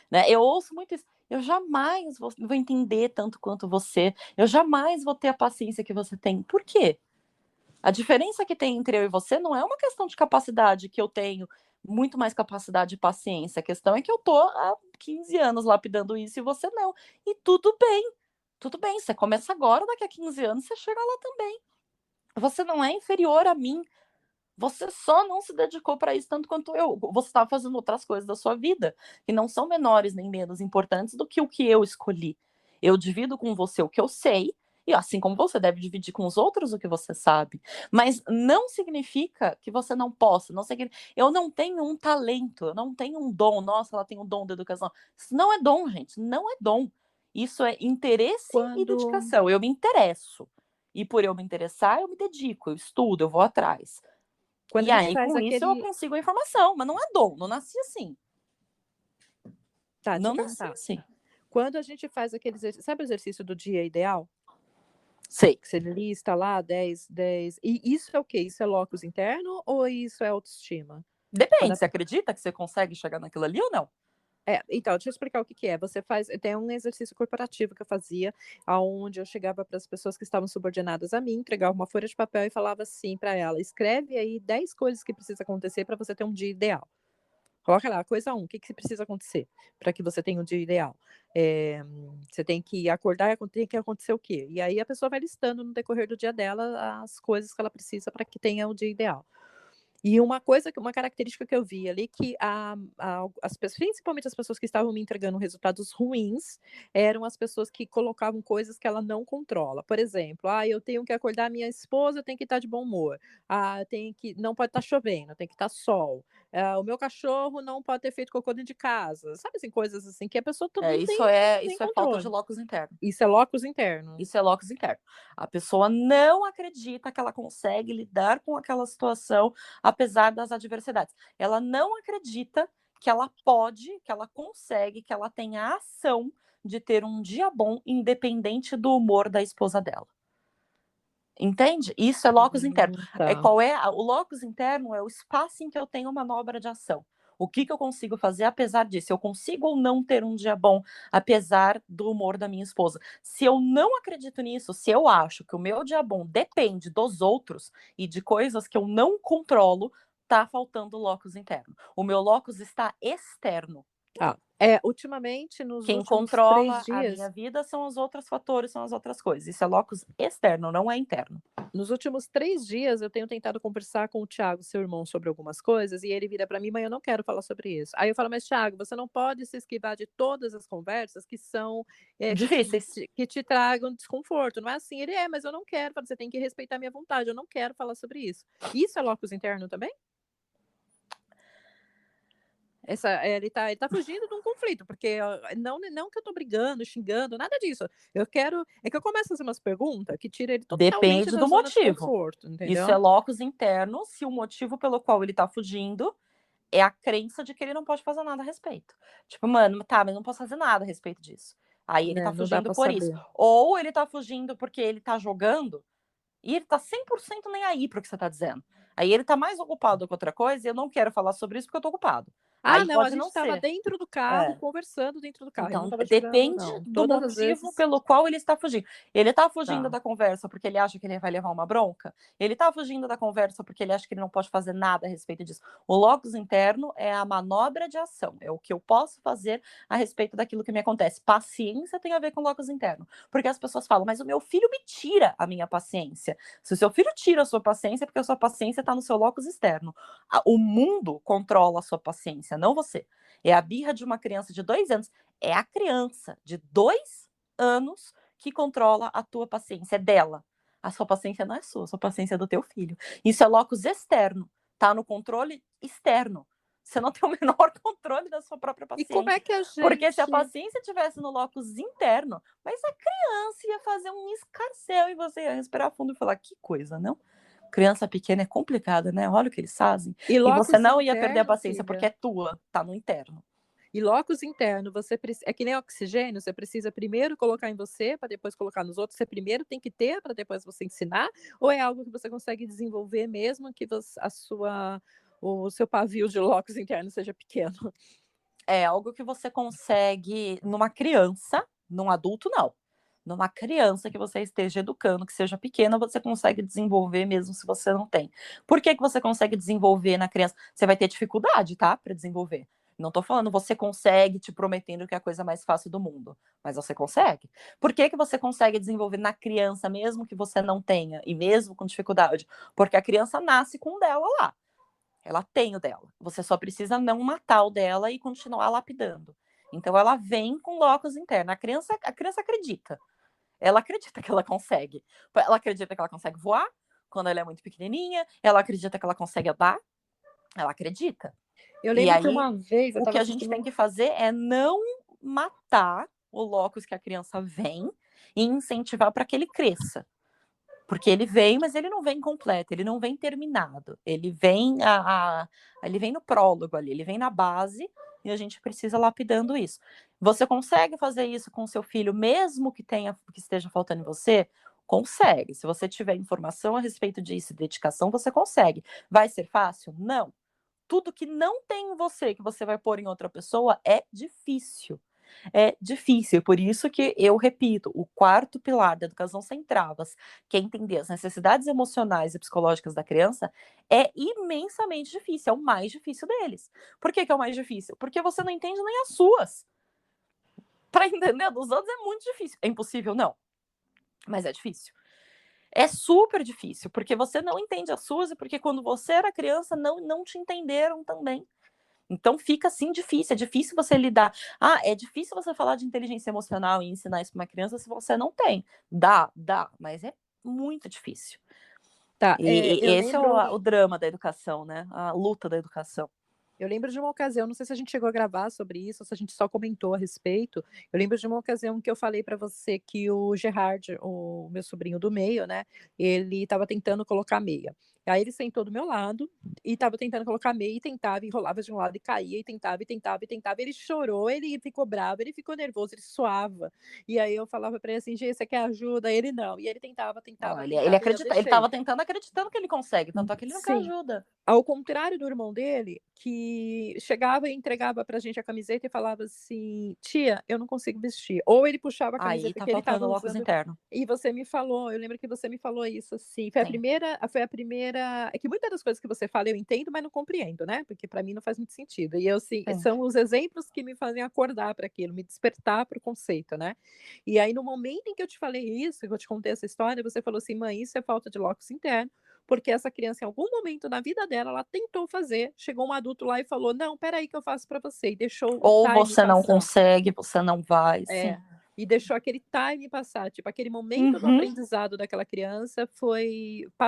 Né? Eu ouço muito isso. Eu jamais vou entender tanto quanto você. Eu jamais vou ter a paciência que você tem. Por quê? A diferença que tem entre eu e você não é uma questão de capacidade, que eu tenho muito mais capacidade e paciência. A questão é que eu tô há 15 anos lapidando isso e você não. E tudo bem. Tudo bem, você começa agora, daqui a 15 anos você chega lá também. Você não é inferior a mim. Você só não se dedicou para isso tanto quanto eu. Você estava fazendo outras coisas da sua vida que não são menores nem menos importantes do que o que eu escolhi. Eu divido com você o que eu sei, e assim como você deve dividir com os outros o que você sabe. Mas não significa que você não possa. Não significa... Eu não tenho um talento, eu não tenho um dom. Nossa, ela tem um dom da educação. Isso não é dom, gente. Não é dom. Isso é interesse e dedicação. Eu me interesso. E por eu me interessar, eu me dedico, eu estudo, eu vou atrás. Quando E a gente aí, faz com isso, eu consigo a informação. Mas não é dom, não nasci assim. Tá, deixa Não eu nasci perguntar. assim. Quando a gente faz aquele exercício, sabe o exercício do dia ideal? Sei. Que você lista lá 10. E isso é o quê? Isso é locus interno ou isso é autoestima? Depende, você acredita que você consegue chegar naquilo ali ou não? Então, deixa eu explicar o que que é. Você faz tem um exercício corporativo que eu fazia, aonde eu chegava para as pessoas que estavam subordinadas a mim, entregava uma folha de papel e falava assim para ela: "Escreve aí 10 coisas que precisa acontecer para você ter um dia ideal". Coloca lá, coisa um, o que que precisa acontecer para que você tenha um dia ideal? Você tem que acordar, tem que acontecer o quê? E aí a pessoa vai listando no decorrer do dia dela as coisas que ela precisa para que tenha o dia ideal. E uma característica que eu vi ali que as pessoas, principalmente as pessoas que estavam me entregando resultados ruins, eram as pessoas que colocavam coisas que ela não controla. Por exemplo: "Ah, eu tenho que acordar minha esposa tem que estar de bom humor. Ah, tem que não pode estar chovendo, tem que estar sol. O meu cachorro não pode ter feito cocô dentro de casa". Sabe, assim, coisas assim que a pessoa É, não tem isso é falta de controle. locus interno. Isso é locus interno. Isso é locus interno. A pessoa não acredita que ela consegue lidar com aquela situação, apesar das adversidades. Ela não acredita que ela pode, que ela consegue, que ela tem a ação de ter um dia bom, independente do humor da esposa dela. Entende? Isso é locus interno. Tá. Qual é o locus interno? É o espaço em que eu tenho manobra de ação. O que eu consigo fazer apesar disso? Eu consigo ou não ter um dia bom apesar do humor da minha esposa? Se eu não acredito nisso, se eu acho que o meu dia bom depende dos outros e de coisas que eu não controlo, tá faltando locus interno. O meu locus está externo. Tá. Ultimamente, nos Quem últimos 3 controla a minha dias vida são os outros fatores, são as outras coisas. Isso é locus externo, não é interno. Nos últimos 3 dias, eu tenho tentado conversar com o Thiago, seu irmão, sobre algumas coisas, e ele vira para mim: "Mãe, eu não quero falar sobre isso". Aí eu falo: "Mas Thiago, você não pode se esquivar de todas as conversas que são, Difíceis. que te tragam desconforto, não é assim?". Ele: "É, mas eu não quero". Eu falo: "Você tem que respeitar a minha vontade, eu não quero falar sobre isso". Isso é locus interno também? Ele tá fugindo de um conflito, porque, não que eu tô brigando, xingando, nada disso. Eu quero é que eu começo a fazer umas perguntas que tira ele totalmente Depende da do zona de motivo. conforto, Isso é entendeu? locus interno, se o motivo pelo qual ele tá fugindo é a crença de que ele não pode fazer nada a respeito. Tipo, mano, tá, mas não posso fazer nada a respeito disso. Aí ele tá Né, não dá fugindo pra por isso. saber. Ou ele tá fugindo porque ele tá jogando e ele tá 100% nem aí para o que você tá dizendo. Aí ele tá mais ocupado com outra coisa e eu não quero falar sobre isso porque eu tô ocupado. "Ah, Aí não, a pode gente não estava ser. dentro do carro, É. conversando dentro do carro, ele não Então, estava jogando depende não". do Todas as motivo vezes pelo qual ele está fugindo. Ele está fugindo tá. da conversa porque ele acha que ele vai levar uma bronca? Ele está fugindo da conversa porque ele acha que ele não pode fazer nada a respeito disso. O locus interno é a manobra de ação, é o que eu posso fazer a respeito daquilo que me acontece. Paciência tem a ver com locus interno, porque as pessoas falam, mas o meu filho me tira a minha paciência. Se o seu filho tira a sua paciência, é porque a sua paciência está no seu locus externo. O mundo controla a sua paciência, não você. É a birra de uma criança de 2 anos. É a criança de 2 anos que controla a tua paciência, é dela. A sua paciência não é sua, a sua paciência é do teu filho. Isso é locus externo, tá no controle externo. Você não tem o menor controle da sua própria E como é paciência. que a Porque se a gente paciência tivesse no locus interno, mas a criança ia fazer um escarcéu e você ia respirar fundo e falar, que coisa, não? Criança pequena é complicada, né? Olha o que eles fazem. e E você locus não ia perder a interno, paciência porque filha, é tua, tá no interno. e locus interno, você é que nem oxigênio, você precisa primeiro colocar em você, para depois colocar nos outros, você primeiro tem que ter, para depois você ensinar, ou é algo que você consegue desenvolver mesmo que o seu pavio de locus interno seja pequeno? É algo que você consegue numa criança, num adulto não. Numa criança que você esteja educando, que seja pequena, você consegue desenvolver mesmo se você não tem. Por que você consegue desenvolver na criança? Você vai ter dificuldade, tá? Para desenvolver. Não tô falando você consegue te prometendo que é a coisa mais fácil do mundo, mas você consegue. Por que você consegue desenvolver na criança, mesmo que você não tenha, e mesmo com dificuldade? Porque a criança nasce com o dela lá. Ela tem o dela. Você só precisa não matar o dela e continuar lapidando. Então ela vem com locus interno. A criança acredita. Ela acredita que ela consegue. Ela acredita que ela consegue voar quando ela é muito pequenininha. Ela acredita que ela consegue andar. Ela acredita. Eu E lembro que aí uma vez eu o que estava a gente tem assistindo que fazer é não matar o locus que a criança vem e incentivar para que ele cresça. Porque ele vem, mas ele não vem completo, ele não vem terminado. Ele vem no prólogo ali, ele vem na base e a gente precisa lapidando isso. Você consegue fazer isso com o seu filho, mesmo que esteja faltando em você? Consegue. Se você tiver informação a respeito disso, dedicação, você consegue. Vai ser fácil? Não. tudo que não tem em você, que você vai pôr em outra pessoa, é difícil. É difícil, por isso que eu repito, o quarto pilar da educação sem travas, que é entender as necessidades emocionais e psicológicas da criança, é imensamente difícil, é o mais difícil deles. Por que é o mais difícil? Porque você não entende nem as suas. Para entender dos outros é muito difícil. É impossível, não, mas é difícil. É super difícil, porque você não entende as suas e porque quando você era criança não te entenderam também. Então fica assim difícil, é difícil você lidar. É difícil você falar de inteligência emocional e ensinar isso para uma criança se você não tem. Dá, mas é muito difícil. Tá, E eu esse é lembro. o drama da educação, né? A luta da educação. Eu lembro de uma ocasião, não sei se a gente chegou a gravar sobre isso, ou se a gente só comentou a respeito. Eu lembro de uma ocasião que eu falei para você que o Gerard, o meu sobrinho do meio, né, ele estava tentando colocar meia. Aí ele sentou do meu lado e estava tentando colocar meia e tentava, enrolava de um lado e caía, e tentava, e tentava, e tentava. Ele chorou, ele ficou bravo, ele ficou nervoso, ele suava. E aí eu falava para ele assim, Gê, você quer ajuda? Ele não. E ele tentava, tentava, Ele tentava, e eu acredita, ele deixei. estava tentando acreditando que ele consegue, tanto é que ele não quer Sim. ajuda. Ao contrário do irmão dele, que chegava e entregava pra gente a camiseta e falava assim: tia, eu não consigo vestir. Ou ele puxava a Aí camiseta tá que ele estava faltando o locus usando. interno. E você me falou, eu lembro que você me falou isso assim. Sim. Foi a primeira. É que muitas das coisas que você fala eu entendo, mas não compreendo, né? Porque para mim não faz muito sentido. E eu, assim, Sim. são os exemplos que me fazem acordar para aquilo, me despertar para o conceito, né? E aí, no momento em que eu te falei isso, que eu te contei essa história, você falou assim: mãe, isso é falta de locus interno, porque essa criança, em algum momento na vida dela, ela tentou fazer, chegou um adulto lá e falou: não, peraí que eu faço para você, e deixou o Ou time você não passar. consegue, você não vai, sim. E deixou aquele time passar, tipo, aquele momento do Uhum. aprendizado daquela criança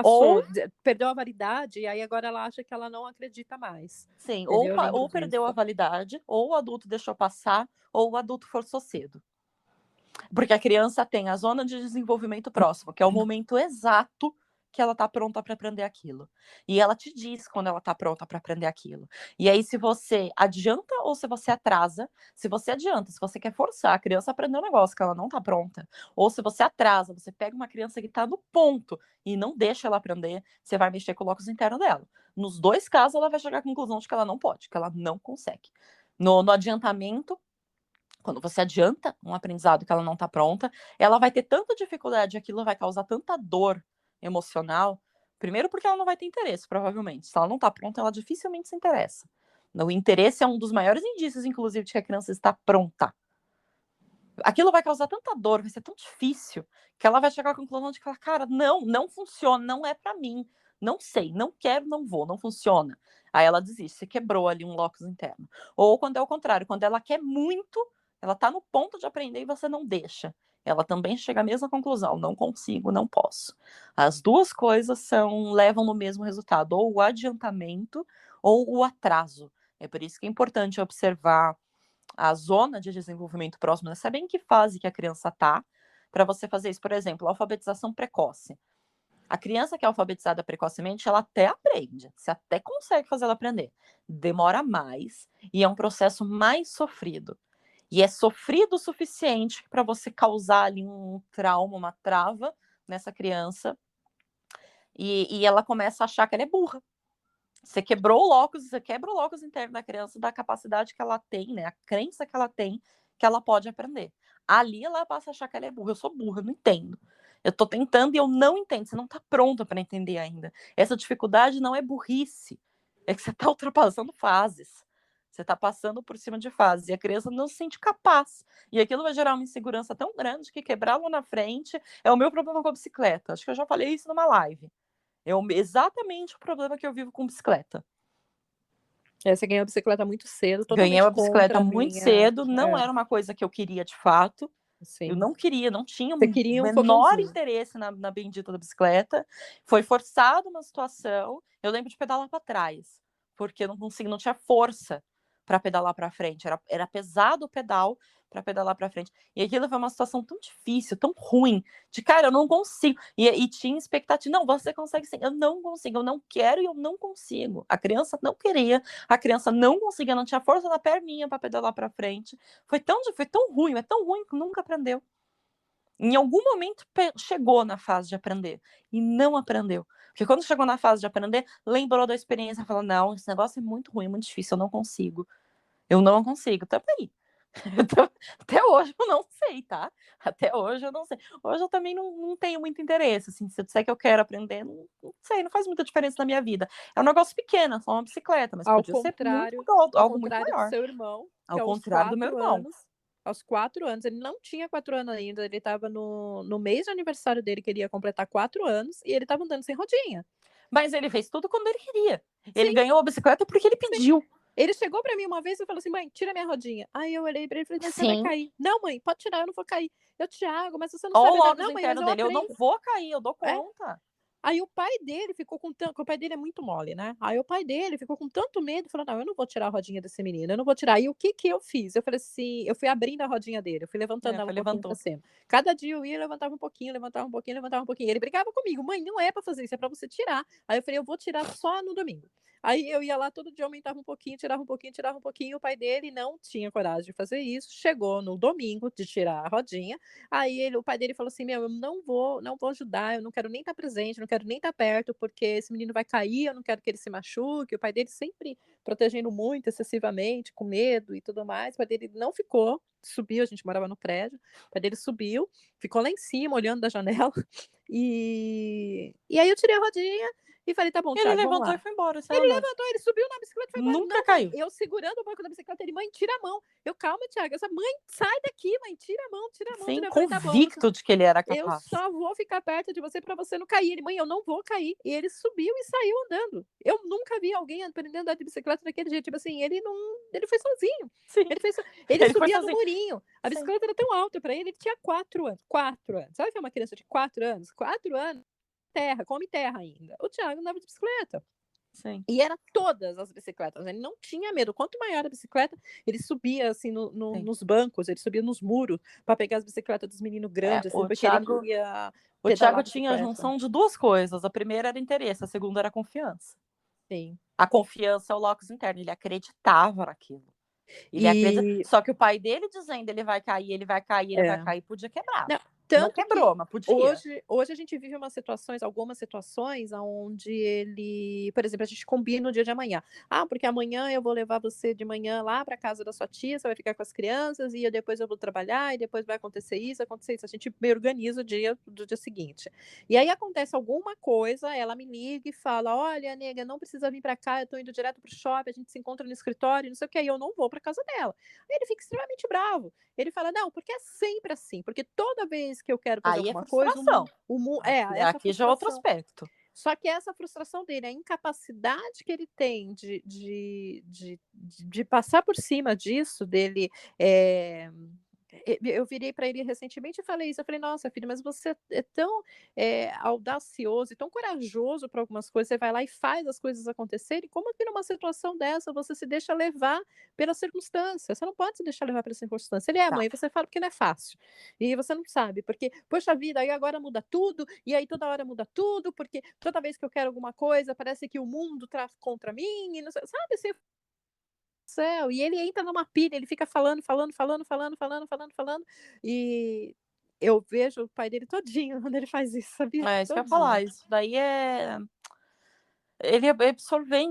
Ou, perdeu a validade, e aí agora ela acha que ela não acredita mais. sim, Entendeu? Eu lembro ou perdeu a disso. validade, ou o adulto deixou passar, ou o adulto forçou cedo. Porque a criança tem a zona de desenvolvimento próximo, que é o momento exato que ela está pronta para aprender aquilo. E ela te diz quando ela está pronta para aprender aquilo. E aí, se você adianta ou se você atrasa, se você adianta, se você quer forçar a criança a aprender um negócio que ela não está pronta, ou se você atrasa, você pega uma criança que está no ponto e não deixa ela aprender, você vai mexer com o locus interno dela. Nos dois casos, ela vai chegar à conclusão de que ela não pode, que ela não consegue. No adiantamento, quando você adianta um aprendizado que ela não está pronta, ela vai ter tanta dificuldade, aquilo vai causar tanta dor emocional. Primeiro, porque ela não vai ter interesse, provavelmente. Se ela não está pronta, ela dificilmente se interessa. O interesse é um dos maiores indícios, inclusive, de que a criança está pronta. Aquilo vai causar tanta dor, vai ser tão difícil, que ela vai chegar à conclusão de que, cara, não funciona, não é para mim. Não sei, não quero, não vou, não funciona. Aí ela desiste, você quebrou ali um locus interno. Ou quando é o contrário, quando ela quer muito, ela está no ponto de aprender e você não deixa. Ela também chega à mesma conclusão, não consigo, não posso. As duas coisas levam no mesmo resultado, ou o adiantamento ou o atraso. É por isso que é importante observar a zona de desenvolvimento próximo, né? Saber em que fase que a criança está, para você fazer isso. Por exemplo, alfabetização precoce. A criança que é alfabetizada precocemente, ela até aprende, você até consegue fazer ela aprender. Demora mais e é um processo mais sofrido. E é sofrido o suficiente para você causar ali um trauma, uma trava nessa criança, e ela começa a achar que ela é burra. Você quebrou o locus, você quebra o locus interno da criança, da capacidade que ela tem, né? A crença que ela tem que ela pode aprender. Ali ela passa a achar que ela é burra. Eu sou burra, eu não entendo. Eu tô tentando e eu não entendo. Você não tá pronta para entender ainda. Essa dificuldade não é burrice. É que você tá ultrapassando fases. Você tá passando por cima de fases. E a criança não se sente capaz. E aquilo vai gerar uma insegurança tão grande que quebrá-lo na frente é o meu problema com a bicicleta. Acho que eu já falei isso numa live. É exatamente o problema que eu vivo com bicicleta. Você ganhou a bicicleta muito cedo, Ganhei totalmente uma bicicleta contra a muito minha. cedo, não era uma coisa que eu queria de fato. Eu Sim. não queria, não tinha Você o queria um menor fogãozinho. interesse na bendita da bicicleta. Foi forçada uma situação. Eu lembro de pedalar para trás, porque eu não consigo, não tinha força para pedalar para frente. Era pesado o pedal para pedalar para frente. E aquilo foi uma situação tão difícil, tão ruim, de cara, eu não consigo. E tinha expectativa, não, você consegue sim. Eu não consigo, eu não quero e eu não consigo. A criança não queria, a criança não conseguia, não tinha força na perninha para pedalar para frente. Foi tão ruim, é tão ruim que nunca aprendeu. Em algum momento chegou na fase de aprender e não aprendeu. Porque quando chegou na fase de aprender, lembrou da experiência, falou, não, esse negócio é muito ruim, muito difícil, eu não consigo. Eu não consigo, também. Até hoje eu não sei, tá? Até hoje eu não sei. Hoje eu também não tenho muito interesse, assim, se eu disser que eu quero aprender, não sei, não faz muita diferença na minha vida. É um negócio pequeno, é só uma bicicleta, mas Ao podia ser contrário, algo muito do maior. seu irmão, que Ao contrário do meu irmão. aos 4 anos, ele não tinha 4 anos ainda, ele estava no mês de aniversário dele, que ele ia completar 4 anos, e ele estava andando sem rodinha. Mas ele fez tudo quando ele queria. Ele Sim. ganhou a bicicleta porque ele pediu. Ele chegou pra mim uma vez e falou assim: "Mãe, tira minha rodinha". Aí eu olhei pra ele e falei: "Mas você vai Sim. cair". "Não, mãe, pode tirar, eu não vou cair". Eu: "Thiago, mas você não Olha sabe o andar". logos "Não, mãe, mas interno eu dele, eu não aprendo". vou cair, eu dou É. conta. Aí o pai dele ficou com tanto, o pai dele é muito mole, né. Aí o pai dele ficou com tanto medo, falou: "Não, eu não vou tirar a rodinha desse menino, eu não vou tirar". Aí o que que eu fiz? Eu falei assim, eu fui abrindo a rodinha dele, eu fui levantando ela um pouquinho pra Levantou. cima. Cada dia eu ia, levantava um pouquinho, levantava um pouquinho, levantava um pouquinho. Ele brigava comigo: "Mãe, não é pra fazer isso, é pra você tirar". Aí eu falei: "Eu vou tirar só no domingo". Aí eu ia lá todo dia, aumentava um pouquinho, tirava um pouquinho, tirava um pouquinho. O pai dele não tinha coragem de fazer isso. Chegou no domingo de tirar a rodinha, aí o pai dele falou assim: "Meu, eu não vou ajudar, eu não quero nem estar presente, não quero nem estar perto, porque esse menino vai cair, eu não quero que ele se machuque". O pai dele sempre protegendo muito, excessivamente, com medo e tudo mais. O pai dele não ficou, subiu, a gente morava no prédio, o pai dele subiu, ficou lá em cima olhando da janela, e aí eu tirei a rodinha e falei: "Tá bom, Ele Thiago, vamos levantou e lá". foi embora, saiu Ele andando. levantou, ele subiu na bicicleta e foi embora. Nunca "Não, mãe", caiu. eu segurando o banco da bicicleta, ele: "Mãe, tira a mão". Eu: "Calma, Thiago". Essa: "Mãe, sai daqui, mãe, tira a mão, tira a mão, Sim, tira". Eu falei: "Tá bom, convicto de que ele era eu capaz. só vou ficar perto de você pra você não cair". Ele: "Mãe, eu não vou cair". E ele subiu e saiu andando. Eu nunca vi alguém aprendendo a andar de bicicleta daquele jeito, tipo assim, ele foi sozinho. Sim, Ele ele foi subia no sozinho. murinho. A Sim, bicicleta era tão alta pra ele tinha 4 anos, 4 anos. Sabe o que é uma criança de 4 anos? 4 anos, terra, come terra ainda. O Thiago andava de bicicleta. sim, E era todas as bicicletas, ele não tinha medo. Quanto maior a bicicleta, ele subia, assim, sim. nos bancos, ele subia nos muros para pegar as bicicletas dos meninos É, grandes, assim, porque ele queria o pedalar Thiago a tinha a bicicleta. junção de 2 coisas, a primeira era interesse, a segunda era confiança. Sim. A confiança é o locus interno, ele acreditava naquilo. E Só que o pai dele dizendo: "Ele vai cair, ele vai cair, ele vai é. cair", podia quebrar. Não, Não tanto que quebrou, mas podia. hoje a gente vive algumas situações aonde ele, por exemplo, a gente combina o dia de amanhã. "Ah, porque amanhã eu vou levar você de manhã lá para casa da sua tia, você vai ficar com as crianças e depois eu vou trabalhar e depois vai acontecer isso, acontecer isso". A gente me organiza o dia do dia seguinte. E aí acontece alguma coisa, ela me liga e fala: "Olha, nega, não precisa vir para cá, eu tô indo direto para o shopping, a gente se encontra no escritório, não sei o quê", e eu não vou para casa dela. Aí ele fica extremamente bravo. Ele fala: "Não, porque é sempre assim, porque toda vez que eu quero fazer Aí é alguma coisa, frustração. essa Aqui já é outro frustração". aspecto. Só que essa frustração dele, a incapacidade que ele tem de passar por cima disso, dele, eh eu virei para ele recentemente e falei isso, eu falei: "Nossa, filho, mas você é tão, audacioso e tão corajoso para algumas coisas, você vai lá e faz as coisas acontecerem, como que numa situação dessa você se deixa levar pela circunstância? Você não pode se deixar levar pela circunstância". Ele: "É, Tá. mãe", você fala: "Porque não é fácil". E você não sabe, porque, poxa vida, aí agora muda tudo, e aí toda hora muda tudo, porque toda vez que eu quero alguma coisa, parece que o mundo tá contra mim e não sei, sabe, assim, céu, e ele entra numa pilha, ele fica falando, falando, falando, falando, falando, falando, falando, e eu vejo o pai dele todinho quando ele faz isso, sabia? É isso que eu ia Todinho. falar, isso daí é ele é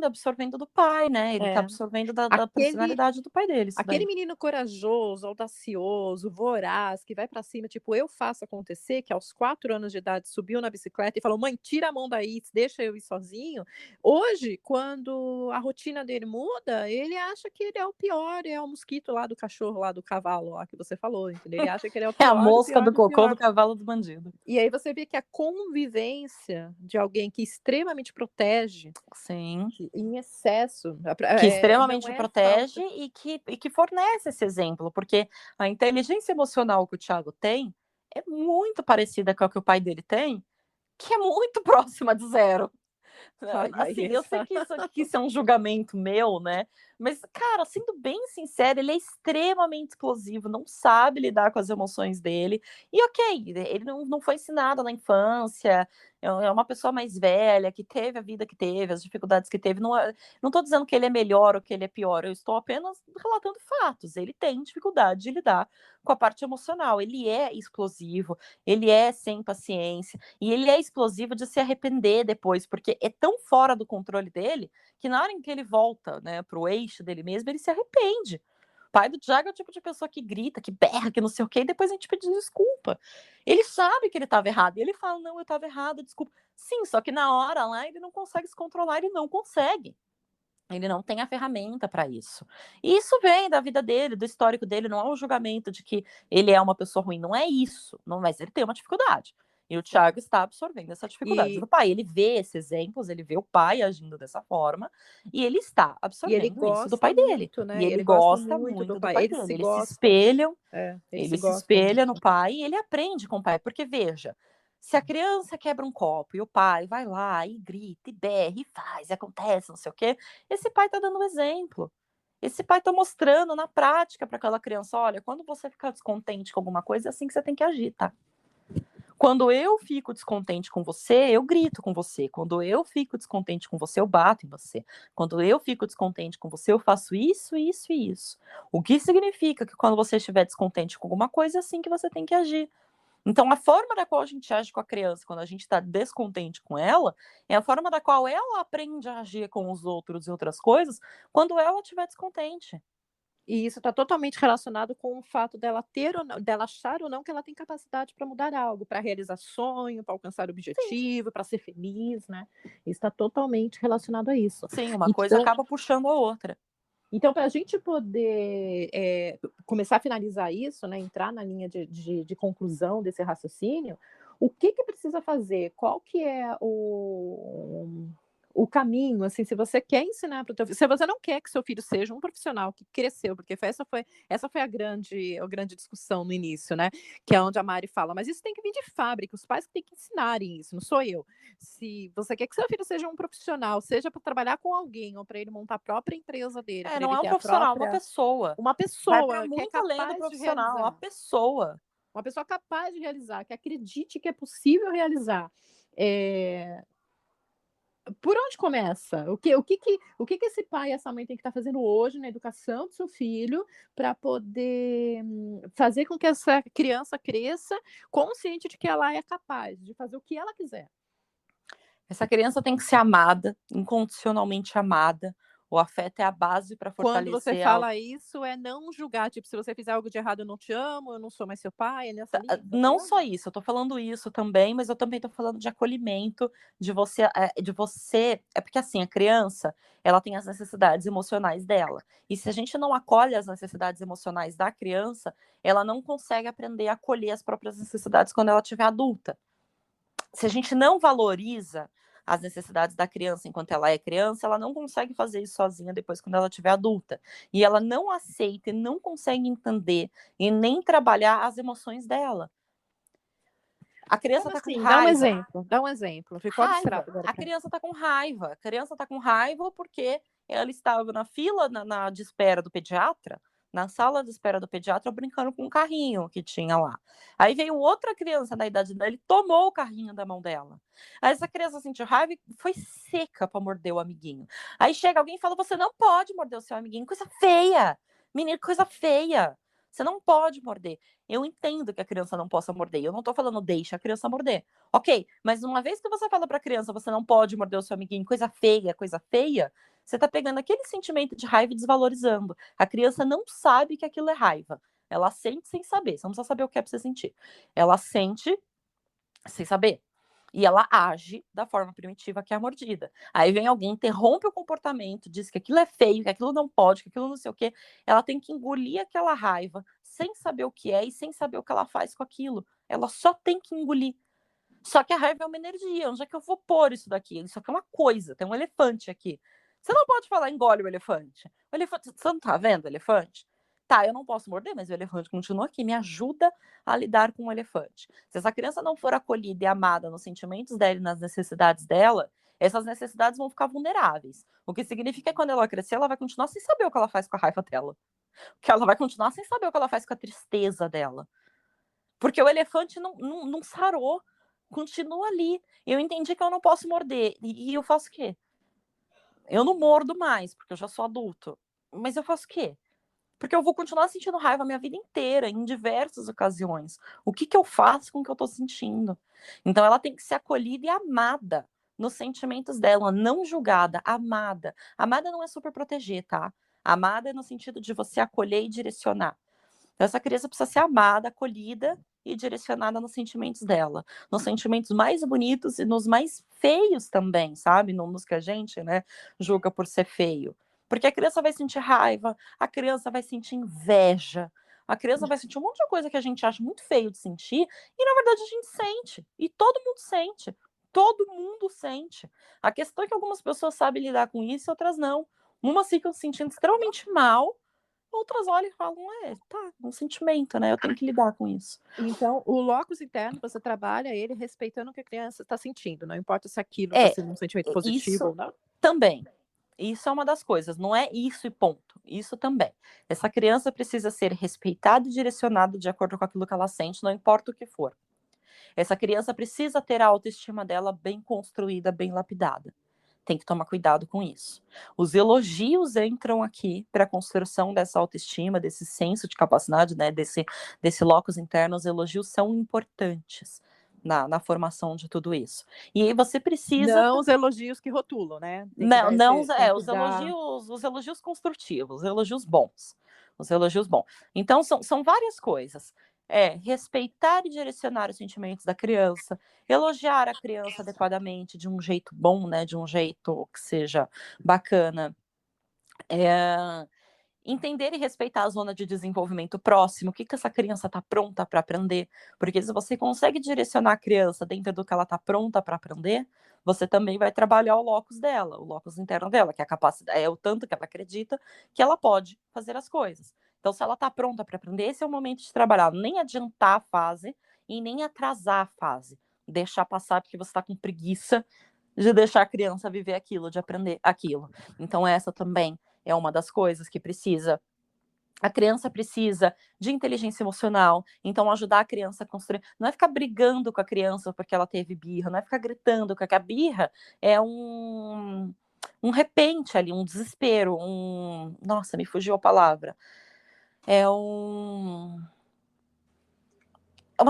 absorvendo do pai, né, ele tá É. absorvendo da Aquele personalidade do pai dele, isso Aquele daí. menino corajoso, audacioso, voraz, que vai pra cima, tipo, eu faço acontecer, que aos 4 anos de idade subiu na bicicleta e falou: "Mãe, tira a mão daí, deixa eu ir sozinho". Hoje, quando a rotina dele muda, ele acha que ele é o pior, é o mosquito lá do cachorro, lá do cavalo lá que você falou, entendeu? Ele acha que ele é o É a pior, do mosca pior, do do cocô pior. do cavalo do bandido. E aí você vê que a convivência de alguém que extremamente protege, Sim. que em excesso, Que não extremamente é protege falta. e que fornece esse exemplo, porque a inteligência emocional que o Thiago tem é muito parecida com a que o pai dele tem, que é muito próxima de zero. Ai, ai, Assim, eu sei essa que isso é um julgamento meu, né, Mas, cara, sendo bem sincero, ele é extremamente explosivo, não sabe lidar com as emoções dele. E ok, ele não foi ensinado na infância, é uma pessoa mais velha, que teve a vida que teve, as dificuldades que teve. Não estou dizendo que ele é melhor ou que ele é pior, eu estou apenas relatando fatos. Ele tem dificuldade de lidar com a parte emocional. Ele é explosivo, ele é sem paciência, e ele é explosivo de se arrepender depois, porque é tão fora do controle dele que na hora em que ele volta, né, pro eixo dele mesmo, ele se arrepende. O pai do Thiago é o tipo de pessoa que grita, que berra, que não sei o quê, e depois a gente pede desculpa. Ele sabe que ele estava errado, e ele fala, não, eu estava errado, desculpa. Sim, só que na hora lá ele não consegue se controlar, ele não consegue. Ele não tem a ferramenta para isso. E isso vem da vida dele, do histórico dele, não é um julgamento de que ele é uma pessoa ruim, não é isso, não, mas ele tem uma dificuldade. E o Thiago está absorvendo essa dificuldade do pai. Ele vê esses exemplos, ele vê o pai agindo dessa forma, e ele está E ele absorvendo isso do gosta pai dele. muito, E né? ele Ele gosta gosta muito do muito do pai. pai Eles se dele. gostam. Eles Ele se se gostam espelha no muito. pai e ele aprende com o pai. Porque, veja, se a criança quebra um copo e o pai vai lá e grita, e berra, e faz, e acontece, não sei o quê, esse pai está dando um exemplo. Esse pai está mostrando na prática para aquela criança: olha, quando você ficar descontente com alguma coisa, é assim que você tem que agir, tá? Quando eu fico descontente com você, eu grito com você. Quando eu fico descontente com você, eu bato em você. Quando eu fico descontente com você, eu faço isso, isso e isso. O que significa que quando você estiver descontente com alguma coisa, é assim que você tem que agir. Então, a forma da qual a gente age com a criança quando a gente está descontente com ela é a forma da qual ela aprende a agir com os outros e outras coisas quando ela estiver descontente. E isso está totalmente relacionado com o fato dela ter ou não, dela achar ou não que ela tem capacidade para mudar algo, para realizar sonho, para alcançar Sim. objetivo, para ser feliz, né? Isso está totalmente relacionado a isso. Sim, uma coisa Então, acaba puxando a outra. então, para a gente poder começar a finalizar isso, né, entrar na linha de conclusão desse raciocínio, o que, que precisa fazer? Qual que é o caminho? Assim, se você quer ensinar para o teu filho, se você não quer que seu filho seja um profissional que cresceu, porque essa foi a grande discussão no início, né? Que é onde a Mari fala, mas isso tem que vir de fábrica, os pais que têm que ensinarem isso, não sou eu. Se você quer que seu filho seja um profissional, seja para trabalhar com alguém ou para ele montar a própria empresa dele, para Não ele é um ter a profissional, é uma própria. pessoa. Uma Vai para pessoa que é muito além do capaz de profissional, é uma realizar. pessoa. Uma pessoa capaz de realizar, que acredite que é possível realizar. Por onde começa? O que esse pai e essa mãe tem que estar fazendo hoje na educação do seu filho para poder fazer com que essa criança cresça consciente de que ela é capaz de fazer o que ela quiser? Essa criança tem que ser amada, incondicionalmente amada. O afeto é a base para Quando você fortalecer a. fala isso, é não julgar, tipo, se você fizer algo de errado, eu não te amo, eu não sou mais seu pai, é nessa linha que você tá Não falando? só isso, eu tô falando isso também, mas eu também tô falando de acolhimento, de você. É porque assim, a criança, ela tem as necessidades emocionais dela. E se a gente não acolhe as necessidades emocionais da criança, ela não consegue aprender a acolher as próprias necessidades quando ela estiver adulta. Se a gente não valoriza as necessidades da criança enquanto ela é criança, ela não consegue fazer isso sozinha depois quando ela estiver adulta. E ela não aceita e não consegue entender e nem trabalhar as emoções dela. A criança Como tá com assim? Dá um raiva. exemplo, dá um exemplo. Ficou Raiva. abstrato agora A para mim. criança tá com raiva. A criança tá com raiva porque ela estava na fila de espera do pediatra, na sala de espera do pediatra, brincando com um carrinho que tinha lá. Aí veio outra criança da idade dela e tomou o carrinho da mão dela. Aí essa criança sentiu raiva e foi seca para morder o amiguinho. Aí chega alguém e fala: você não pode morder o seu amiguinho, coisa feia. Menino, coisa feia. Você não pode morder. Eu entendo que a criança não possa morder. Eu não tô falando deixa a criança morder. Ok, mas uma vez que você fala para a criança, você não pode morder o seu amiguinho, coisa feia, você está pegando aquele sentimento de raiva e desvalorizando. A criança não sabe que aquilo é raiva. Ela sente sem saber. Você não precisa saber o que é para você sentir. Ela sente sem saber. E ela age da forma primitiva que é a mordida. Aí vem alguém, interrompe o comportamento, diz que aquilo é feio, que aquilo não pode, que aquilo não sei o quê. Ela tem que engolir aquela raiva, sem saber o que é e sem saber o que ela faz com aquilo. Ela só tem que engolir. Só que a raiva é uma energia. Onde é que eu vou pôr isso daqui? Isso aqui é uma coisa. Tem um elefante aqui. Você não pode falar engole o elefante. O elefante, você não tá vendo o elefante? Tá, eu não posso morder, mas o elefante continua aqui. Me ajuda a lidar com o elefante. Se essa criança não for acolhida e amada nos sentimentos dela e nas necessidades dela, essas necessidades vão ficar vulneráveis. O que significa que quando ela crescer, ela vai continuar sem saber o que ela faz com a raiva dela. Que ela vai continuar sem saber o que ela faz com a tristeza dela. Porque o elefante não sarou, continua ali. Eu entendi que eu não posso morder. E eu faço o quê? Eu não mordo mais, porque eu já sou adulto. Mas eu faço o quê? Porque eu vou continuar sentindo raiva a minha vida inteira, em diversas ocasiões. O que eu faço com o que eu tô sentindo? Então ela tem que ser acolhida e amada nos sentimentos dela, não julgada, amada. Amada não é super proteger, tá? Amada é no sentido de você acolher e direcionar. Então, essa criança precisa ser amada, acolhida e direcionada nos sentimentos dela. Nos sentimentos mais bonitos e nos mais feios também, sabe? Não nos que a gente, né, julga por ser feio. Porque a criança vai sentir raiva, a criança vai sentir inveja, a criança vai sentir um monte de coisa que a gente acha muito feio de sentir, e na verdade a gente sente. E todo mundo sente. Todo mundo sente. A questão é que algumas pessoas sabem lidar com isso e outras não. Umas ficam se sentindo extremamente mal, outras olham e falam, tá, um sentimento, né? Eu tenho que lidar com isso. Então, o locus interno, você trabalha ele respeitando o que a criança está sentindo, não importa se aquilo está sendo um sentimento positivo Isso ou não. também. Isso é uma das coisas, não é isso e ponto. Isso também. Essa criança precisa ser respeitada e direcionada de acordo com aquilo que ela sente, não importa o que for. Essa criança precisa ter a autoestima dela bem construída, bem lapidada. Tem que tomar cuidado com isso. Os elogios entram aqui para a construção dessa autoestima, desse senso de capacidade, né, desse locus interno. Os elogios são importantes na formação de tudo isso. E aí você precisa... Não os elogios que rotulam, né? Tem que Não, dar não esse, tem que os dar... elogios construtivos, os elogios bons. Os elogios bons. Então, são várias coisas. Respeitar e direcionar os sentimentos da criança, elogiar a criança adequadamente, de um jeito bom, né? De um jeito que seja bacana. Entender e respeitar a zona de desenvolvimento próximo, o que essa criança está pronta para aprender, porque se você consegue direcionar a criança dentro do que ela está pronta para aprender, você também vai trabalhar o locus dela, o locus interno dela, que é a capacidade, é o tanto que ela acredita que ela pode fazer as coisas. Então, se ela está pronta para aprender, esse é o momento de trabalhar, nem adiantar a fase e nem atrasar a fase, deixar passar porque você está com preguiça de deixar a criança viver aquilo, de aprender aquilo. Então, essa também é uma das coisas que precisa. A criança precisa de inteligência emocional, então ajudar a criança a construir. Não é ficar brigando com a criança porque ela teve birra, não é ficar gritando, porque a birra é um repente ali, um desespero, Nossa, me fugiu a palavra. É uma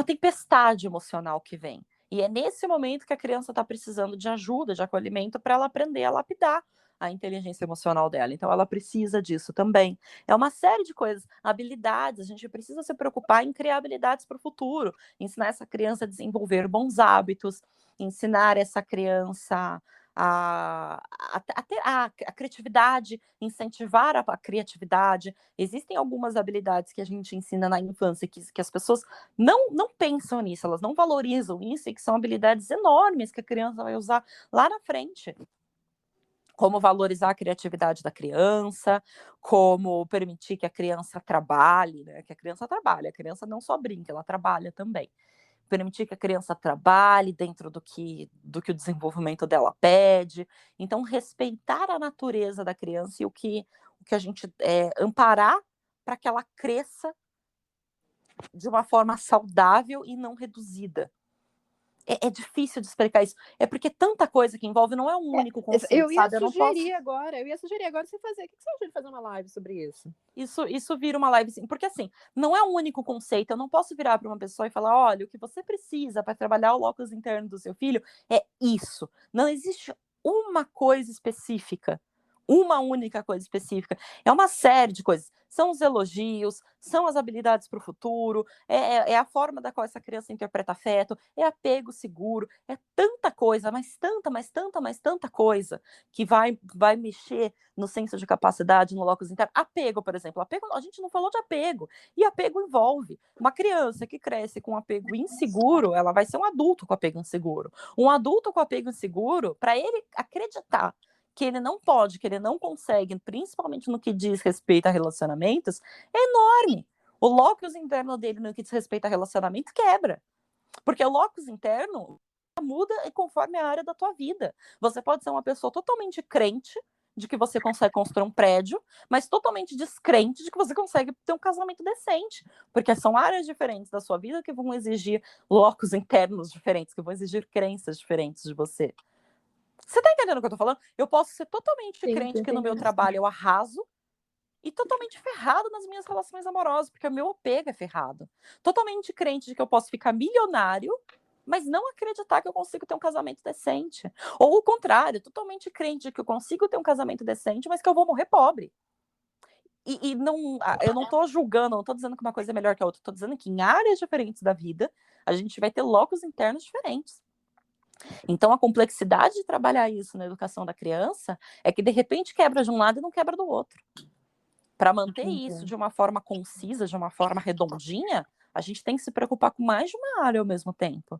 tempestade emocional que vem. E é nesse momento que a criança está precisando de ajuda, de acolhimento, para ela aprender a lapidar a inteligência emocional dela. Então, ela precisa disso também. É uma série de coisas, habilidades. A gente precisa se preocupar em criar habilidades para o futuro, ensinar essa criança a desenvolver bons hábitos, ensinar essa criança a ter a criatividade, incentivar a criatividade. Existem algumas habilidades que a gente ensina na infância que as pessoas não pensam nisso, elas não valorizam isso, e que são habilidades enormes que a criança vai usar lá na frente. Como valorizar a criatividade da criança, como permitir que a criança trabalhe, né? Que a criança trabalha, a criança não só brinca, ela trabalha também. Permitir que a criança trabalhe dentro do que o desenvolvimento dela pede. Então, respeitar a natureza da criança e o que a gente amparar para que ela cresça de uma forma saudável e não reduzida. É difícil de explicar isso. É porque tanta coisa que envolve, não é um único conceito, eu ia sabe? sugerir agora você fazer. O que você acha de fazer uma live sobre isso? Isso vira uma live, sim. Porque assim, não é um único conceito. Eu não posso virar para uma pessoa e falar: olha, o que você precisa para trabalhar o locus interno do seu filho é isso. Não existe uma coisa específica. Uma única coisa específica. É uma série de coisas. São os elogios, são as habilidades para o futuro, é a forma da qual essa criança interpreta afeto, é apego seguro, é tanta coisa, mas tanta coisa que vai mexer no senso de capacidade, no locus interno. Apego, por exemplo. Apego, a gente não falou de apego. E apego envolve uma criança que cresce com apego inseguro, ela vai ser um adulto com apego inseguro. Um adulto com apego inseguro, para ele acreditar que ele não pode, que ele não consegue, principalmente no que diz respeito a relacionamentos, é enorme. O locus interno dele no que diz respeito a relacionamento quebra. Porque o locus interno muda conforme a área da tua vida. Você pode ser uma pessoa totalmente crente de que você consegue construir um prédio, mas totalmente descrente de que você consegue ter um casamento decente, porque são áreas diferentes da sua vida que vão exigir locos internos diferentes, que vão exigir crenças diferentes de você. Você tá entendendo o que eu tô falando? Eu posso ser totalmente crente que no meu trabalho eu arraso e totalmente ferrado nas minhas relações amorosas, porque o meu apego é ferrado. Totalmente crente de que eu posso ficar milionário, mas não acreditar que eu consigo ter um casamento decente. Ou o contrário, totalmente crente de que eu consigo ter um casamento decente, mas que eu vou morrer pobre. E não, eu não tô julgando, não tô dizendo que uma coisa é melhor que a outra, tô dizendo que em áreas diferentes da vida, a gente vai ter locos internos diferentes. Então, a complexidade de trabalhar isso na educação da criança é que, de repente, quebra de um lado e não quebra do outro. Para manter isso de uma forma concisa, de uma forma redondinha, a gente tem que se preocupar com mais de uma área ao mesmo tempo.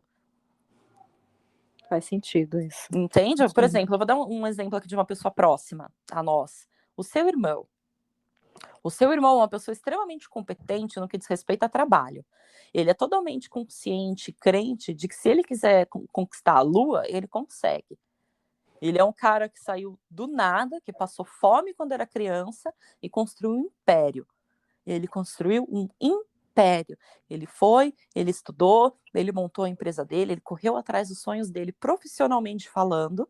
Faz sentido isso. Entende? Por exemplo, eu vou dar um exemplo aqui de uma pessoa próxima a nós. O seu irmão. O seu irmão é uma pessoa extremamente competente no que diz respeito a trabalho. Ele é totalmente consciente, crente de que se ele quiser conquistar a Lua, ele consegue. Ele é um cara que saiu do nada, que passou fome quando era criança e construiu um império. Ele construiu um império. Ele foi, ele estudou, ele montou a empresa dele, ele correu atrás dos sonhos dele profissionalmente falando.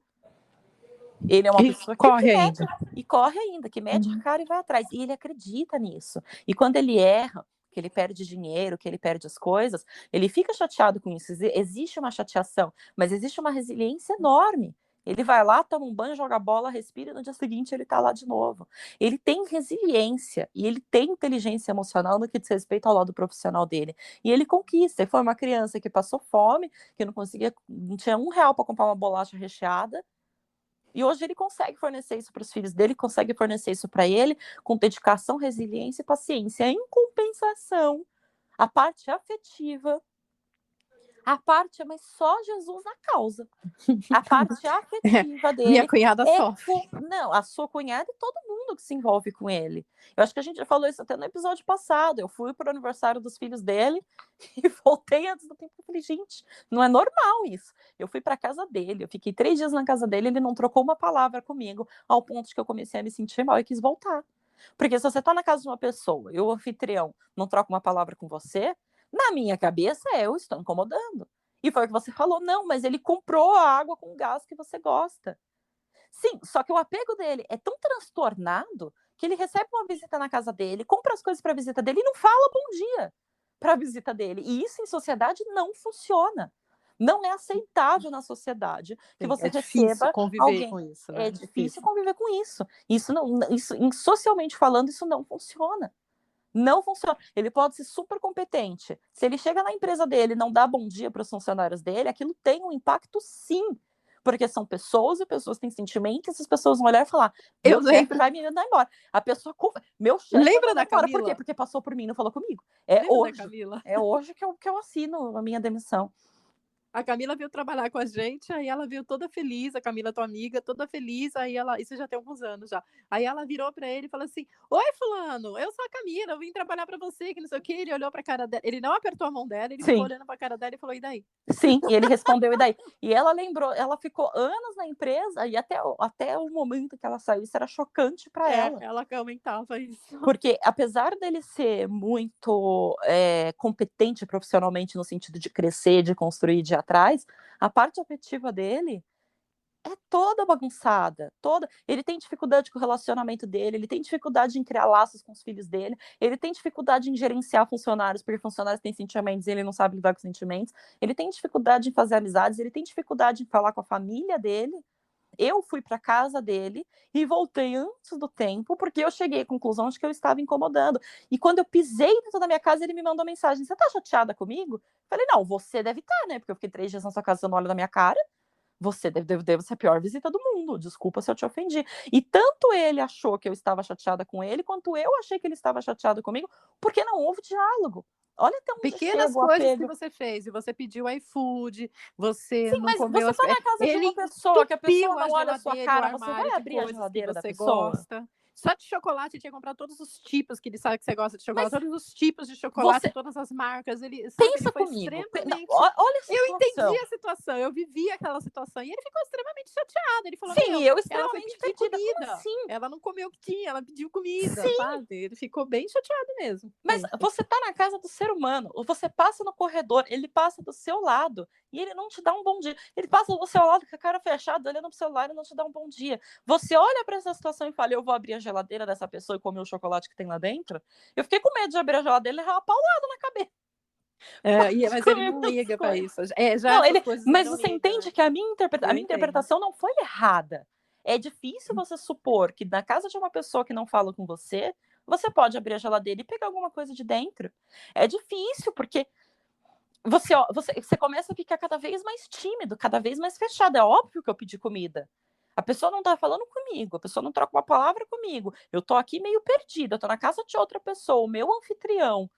Ele é uma pessoa que corre ainda. E corre ainda, que mete a cara e vai atrás. E ele acredita nisso. E quando ele erra, que ele perde dinheiro, que ele perde as coisas, ele fica chateado com isso. Existe uma chateação, mas existe uma resiliência enorme. Ele vai lá, toma um banho, joga bola, respira e no dia seguinte ele tá lá de novo. Ele tem resiliência e ele tem inteligência emocional no que diz respeito ao lado profissional dele. E ele conquista. Ele foi uma criança que passou fome, que não tinha R$1 para comprar uma bolacha recheada. E hoje ele consegue fornecer isso para os filhos dele, consegue fornecer isso para ele, com dedicação, resiliência e paciência. Em compensação, a parte afetiva, mas só Jesus na causa. A parte afetiva dele. Minha cunhada sofre. Não, a sua cunhada e todo mundo que se envolve com ele. Eu acho que a gente já falou isso até no episódio passado. Eu fui pro aniversário dos filhos dele e voltei antes do tempo. Eu falei, gente, não é normal isso. Eu fui pra casa dele, eu fiquei 3 dias na casa dele, ele não trocou uma palavra comigo, ao ponto de que eu comecei a me sentir mal e quis voltar. Porque se você tá na casa de uma pessoa e o anfitrião não troca uma palavra com você, na minha cabeça eu estou incomodando. E foi o que você falou, não, mas ele comprou a água com gás que você gosta. Sim, só que o apego dele é tão transtornado que ele recebe uma visita na casa dele, compra as coisas para a visita dele e não fala bom dia para a visita dele. E isso em sociedade não funciona. Não é aceitável na sociedade que você receba conviver alguém. com isso, né? É difícil conviver com isso. Socialmente falando, isso não funciona. Não funciona. Ele pode ser super competente. Se ele chega na empresa dele e não dá bom dia para os funcionários dele, aquilo tem um impacto, sim. Porque são pessoas e pessoas têm sentimentos, e essas pessoas vão olhar e falar: meu chefe vai me mandar embora. A pessoa, meu chefe lembra vai da embora. Camila? Por quê? Porque passou por mim e não falou comigo. É hoje que eu assino a minha demissão. A Camila veio trabalhar com a gente, aí ela veio toda feliz, a Camila, tua amiga, toda feliz, aí ela, isso já tem alguns anos já. Aí ela virou para ele e falou assim: oi, fulano, eu sou a Camila, eu vim trabalhar para você, que não sei o que. Ele olhou para a cara dela, ele não apertou a mão dela, ele ficou olhando para a cara dela e falou: e daí? Sim, e ele respondeu, e daí? E ela lembrou, ela ficou anos na empresa, e até o momento que ela saiu, isso era chocante para ela. Ela comentava isso. Porque, apesar dele ser muito competente profissionalmente no sentido de crescer, de construir, de ir atrás, a parte afetiva dele é toda bagunçada, toda. Ele tem dificuldade com o relacionamento dele, ele tem dificuldade em criar laços com os filhos dele, ele tem dificuldade em gerenciar funcionários, porque funcionários têm sentimentos e ele não sabe lidar com sentimentos, ele tem dificuldade em fazer amizades, ele tem dificuldade em falar com a família dele. Eu fui para casa dele e voltei antes do tempo, porque eu cheguei à conclusão de que eu estava incomodando. E quando eu pisei dentro da minha casa, ele me mandou mensagem: você tá chateada comigo? Falei: não, você deve estar, né? Porque eu fiquei 3 dias na sua casa, você não olha na minha cara. Você deve ser a pior visita do mundo. Desculpa se eu te ofendi. E tanto ele achou que eu estava chateada com ele, quanto eu achei que ele estava chateado comigo, porque não houve diálogo. Olha até onde pequenas chega o coisas apego. que você fez, e você pediu iFood, você Sim, não mas comeu você tá na casa de uma pessoa, que a pessoa não olha a sua cara, você vai abrir a geladeira da pessoa? gosta. Só de chocolate, tinha comprado todos os tipos, que ele sabe que você gosta de chocolate, Mas todos os tipos de chocolate, você todas as marcas, ele, sabe, ele pensa foi comigo. Não, extremamente... olha a Eu entendi situação. a situação, eu vivi aquela situação, e ele ficou extremamente chateado, ele falou, Sim, eu ela foi extremamente pedir perdida. Como comida, assim? ela não comeu o que tinha, ela pediu comida, Sim, sabe? Ele ficou bem chateado mesmo com mas isso. você tá na casa do ser humano, ou você passa no corredor, ele passa do seu lado e ele não te dá um bom dia. Ele passa do seu lado com a cara fechada, olhando pro celular e não te dá um bom dia. Você olha para essa situação e fala, eu vou abrir a geladeira dessa pessoa e comer o chocolate que tem lá dentro? Eu fiquei com medo de abrir a geladeira e levar uma paulada na cabeça. Mas ele não liga para isso. Já Não, essas coisas ele mas não você liga, entende né? que a minha Eu entendo. interpretação não foi errada. É difícil você supor que na casa de uma pessoa que não fala com você, você pode abrir a geladeira e pegar alguma coisa de dentro. É difícil, porque você começa a ficar cada vez mais tímido, cada vez mais fechado. É óbvio que eu pedi comida. A pessoa não tá falando comigo, a pessoa não troca uma palavra comigo. Eu tô aqui meio perdida, eu tô na casa de outra pessoa, o meu anfitrião.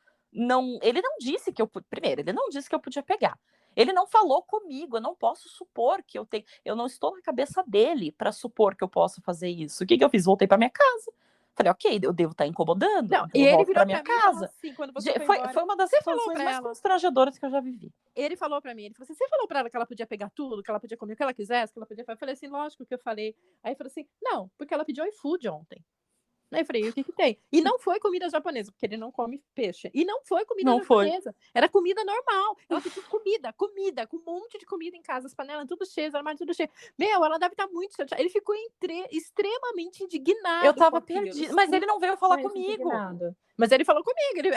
Ele não disse que eu. Primeiro, ele não disse que eu podia pegar. Ele não falou comigo, eu não posso supor que eu tenho. Eu não estou na cabeça dele para supor que eu posso fazer isso. O que eu fiz? Voltei para minha casa. Falei, ok, eu devo estar incomodando, Não, então e eu ele volto virou para minha para mim e falou casa. assim, quando você foi Foi, embora, foi uma das você falou situações para mais ela, constrangedoras que eu já vivi. ele falou para mim, ele falou assim, você falou para ela que ela podia pegar tudo, que ela podia comer o que ela quisesse, que ela podia... Eu falei assim, lógico que eu falei. Aí ele falou assim, não, porque ela pediu iFood ontem. Aí eu falei, e o que que tem? E não foi comida japonesa, porque ele não come peixe. E não foi comida Não foi. japonesa, era comida normal. Ela pediu comida, com um monte de comida em casa, as panelas tudo cheias, armário tudo cheio. Meu, ela deve estar muito chateada. Ele ficou extremamente indignado Eu com tava aquilo. perdida, mas ele não veio falar Extremamente comigo. indignado. Mas ele falou comigo,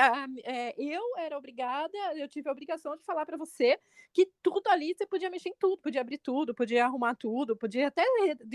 eu era obrigada, eu tive a obrigação de falar para você que tudo ali, você podia mexer em tudo, podia abrir tudo, podia arrumar tudo, podia até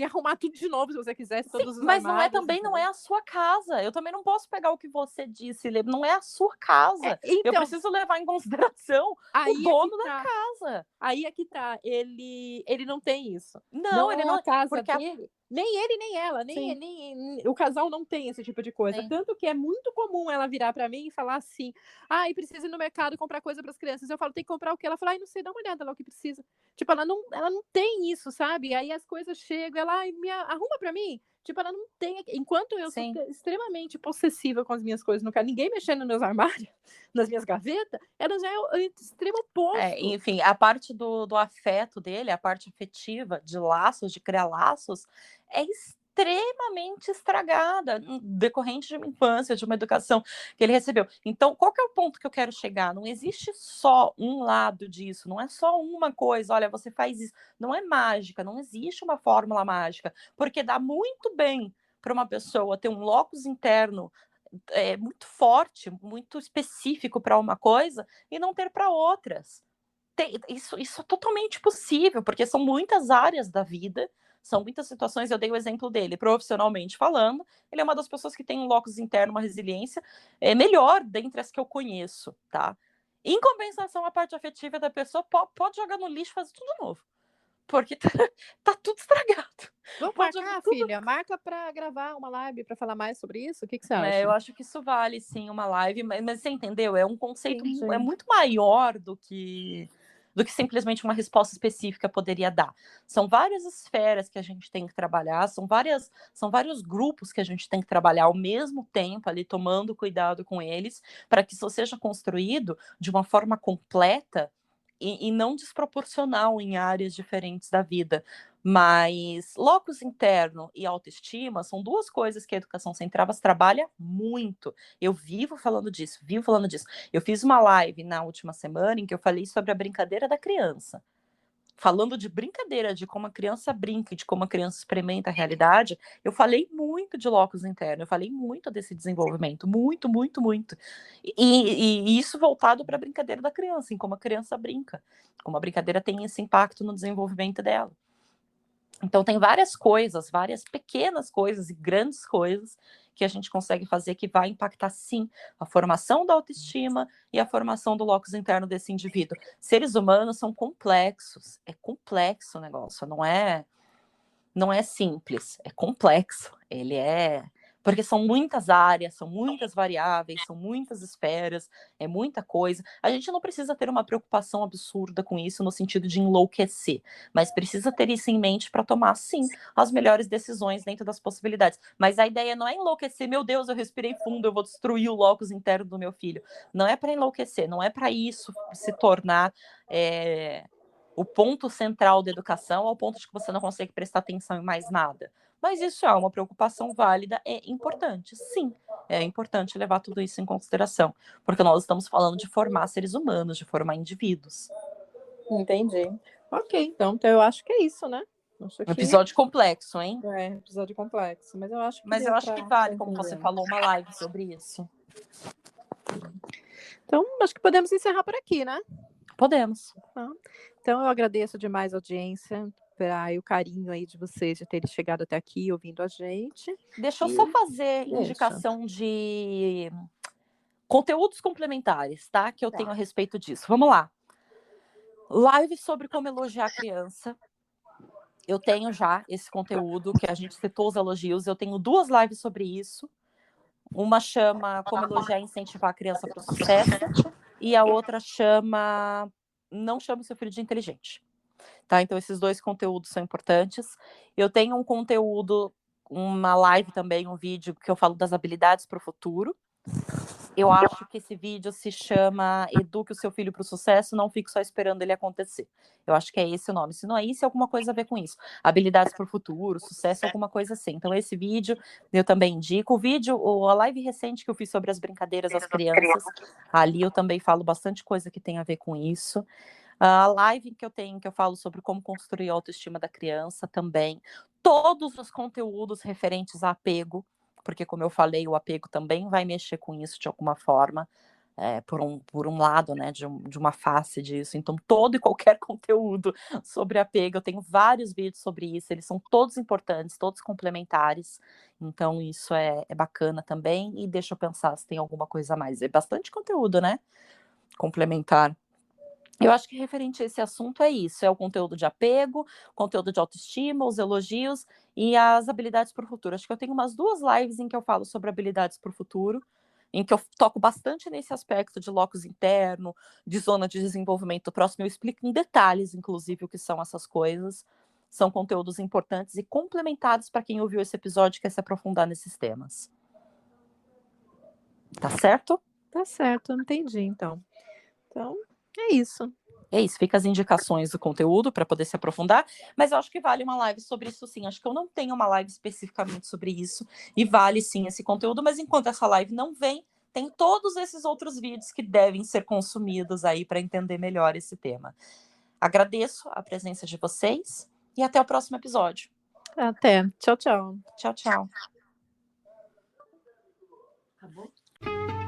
arrumar tudo de novo se você quisesse, Sim, todos os mas não é armários, também, não é entendeu? a sua casa. Eu também não posso pegar o que você disse, não é a sua casa. Eu Então, preciso levar em consideração o aí é que dono da tá. casa. Aí é que tá. Ele não tem isso. Não, Não ele é a não. casa Porque dele. Nem ele, nem ela, sim, o casal não tem esse tipo de coisa. sim. Tanto que é muito comum ela virar para mim e falar assim: ai, preciso ir no mercado comprar coisa para as crianças. Eu falo, tem que comprar o quê? Ela fala, ai, não sei, dá uma olhada lá o que precisa. Tipo, ela não tem isso, sabe? Aí as coisas chegam, ela, ai, arruma para mim. Tipo, ela não tem. Enquanto eu sou Sim. extremamente possessiva com as minhas coisas, não quero ninguém mexendo nos meus armários, nas minhas gavetas, ela já é o extremo oposto. Enfim, a parte do afeto dele, a parte afetiva, de laços, de criar laços, é extremamente estragada, decorrente de uma infância, de uma educação que ele recebeu. Então, qual que é o ponto que eu quero chegar? Não existe só um lado disso, não é só uma coisa, olha, você faz isso. Não é mágica, não existe uma fórmula mágica, porque dá muito bem para uma pessoa ter um locus interno muito forte, muito específico para uma coisa e não ter para outras. Isso é totalmente possível, porque são muitas áreas da vida, são muitas situações. Eu dei o exemplo dele, profissionalmente falando, ele é uma das pessoas que tem um locus interno, uma resiliência melhor dentre as que eu conheço, tá? Em compensação, a parte afetiva da pessoa pode jogar no lixo e fazer tudo de novo, porque tá tudo estragado. Vamos Pode jogar marcar, tudo. filha? Marca para gravar uma live para falar mais sobre isso? O que você acha? Eu acho que isso vale sim uma live, mas você entendeu? É um conceito Sim. muito maior do que simplesmente uma resposta específica poderia dar. São várias esferas que a gente tem que trabalhar, são vários grupos que a gente tem que trabalhar ao mesmo tempo ali, tomando cuidado com eles, para que isso seja construído de uma forma completa e não desproporcional em áreas diferentes da vida. Mas locus interno e autoestima são duas coisas que a Educação Sem Travas trabalha muito. Eu vivo falando disso, vivo falando disso. Eu fiz uma live na última semana em que eu falei sobre a brincadeira da criança. Falando de brincadeira, de como a criança brinca, de como a criança experimenta a realidade, eu falei muito de locus interno, eu falei muito desse desenvolvimento, muito, muito, muito. E isso voltado para a brincadeira da criança, em como a criança brinca, como a brincadeira tem esse impacto no desenvolvimento dela. Então, tem várias coisas, várias pequenas coisas e grandes coisas que a gente consegue fazer que vai impactar, sim, a formação da autoestima e a formação do locus interno desse indivíduo. Seres humanos são complexos, é complexo o negócio, não é simples, é complexo. Ele é Porque são muitas áreas, são muitas variáveis, são muitas esferas, é muita coisa. A gente não precisa ter uma preocupação absurda com isso no sentido de enlouquecer, mas precisa ter isso em mente para tomar, sim, as melhores decisões dentro das possibilidades. Mas a ideia não é enlouquecer, meu Deus, eu respirei fundo, eu vou destruir o locus interno do meu filho. Não é para enlouquecer, não é para isso se tornar o ponto central da educação, ao ponto de que você não consegue prestar atenção em mais nada. Mas isso é uma preocupação válida e importante, sim. É importante levar tudo isso em consideração, porque nós estamos falando de formar seres humanos, de formar indivíduos. Entendi. Ok, então eu acho que é isso, né? Acho Um episódio complexo, hein? episódio complexo, mas eu acho que Mas deu eu acho que vale, como entender. você falou, uma live sobre isso. Então, acho que podemos encerrar por aqui, né? Podemos. Então, eu agradeço demais a audiência, o carinho aí de vocês de terem chegado até aqui ouvindo a gente. Deixa eu só fazer indicação de conteúdos complementares, tá? Que eu tenho a respeito disso. Vamos lá. Live sobre como elogiar a criança. Eu tenho já esse conteúdo, que a gente citou os elogios. Eu tenho 2 lives sobre isso. Uma chama Como Elogiar e Incentivar a Criança para o Sucesso. E a outra chama Não Chame Seu Filho de Inteligente. Tá? Então, esses 2 conteúdos são importantes. Eu tenho um conteúdo, uma live também, um vídeo que eu falo das habilidades para o futuro. Eu acho que esse vídeo se chama Eduque o Seu Filho para o Sucesso, não fique só esperando ele acontecer. Eu acho que é esse o nome. Se não é isso, é alguma coisa a ver com isso. Habilidades para o futuro, sucesso, alguma coisa assim. Então, esse vídeo eu também indico. O vídeo, a live recente que eu fiz sobre as brincadeiras às crianças, ali eu também falo bastante coisa que tem a ver com isso. A live que eu tenho, que eu falo sobre como construir a autoestima da criança também. Todos os conteúdos referentes a apego, porque, como eu falei, o apego também vai mexer com isso de alguma forma, por um lado, né, de uma face disso. Então, todo e qualquer conteúdo sobre apego, eu tenho vários vídeos sobre isso, eles são todos importantes, todos complementares, então isso é bacana também, e deixa eu pensar se tem alguma coisa a mais. É bastante conteúdo, né, complementar. Eu acho que referente a esse assunto é isso, é o conteúdo de apego, conteúdo de autoestima, os elogios e as habilidades para o futuro. Acho que eu tenho umas 2 lives em que eu falo sobre habilidades para o futuro, em que eu toco bastante nesse aspecto de locus interno, de zona de desenvolvimento próximo, eu explico em detalhes, inclusive, o que são essas coisas. São conteúdos importantes e complementares para quem ouviu esse episódio e quer se aprofundar nesses temas. Tá certo? Tá certo, entendi, então. Então, é isso. É isso, fica as indicações do conteúdo para poder se aprofundar, mas eu acho que vale uma live sobre isso sim. Acho que eu não tenho uma live especificamente sobre isso, e vale sim esse conteúdo, mas enquanto essa live não vem, tem todos esses outros vídeos que devem ser consumidos aí para entender melhor esse tema. Agradeço a presença de vocês e até o próximo episódio. Até. Tchau, tchau. Tchau, tchau. Acabou?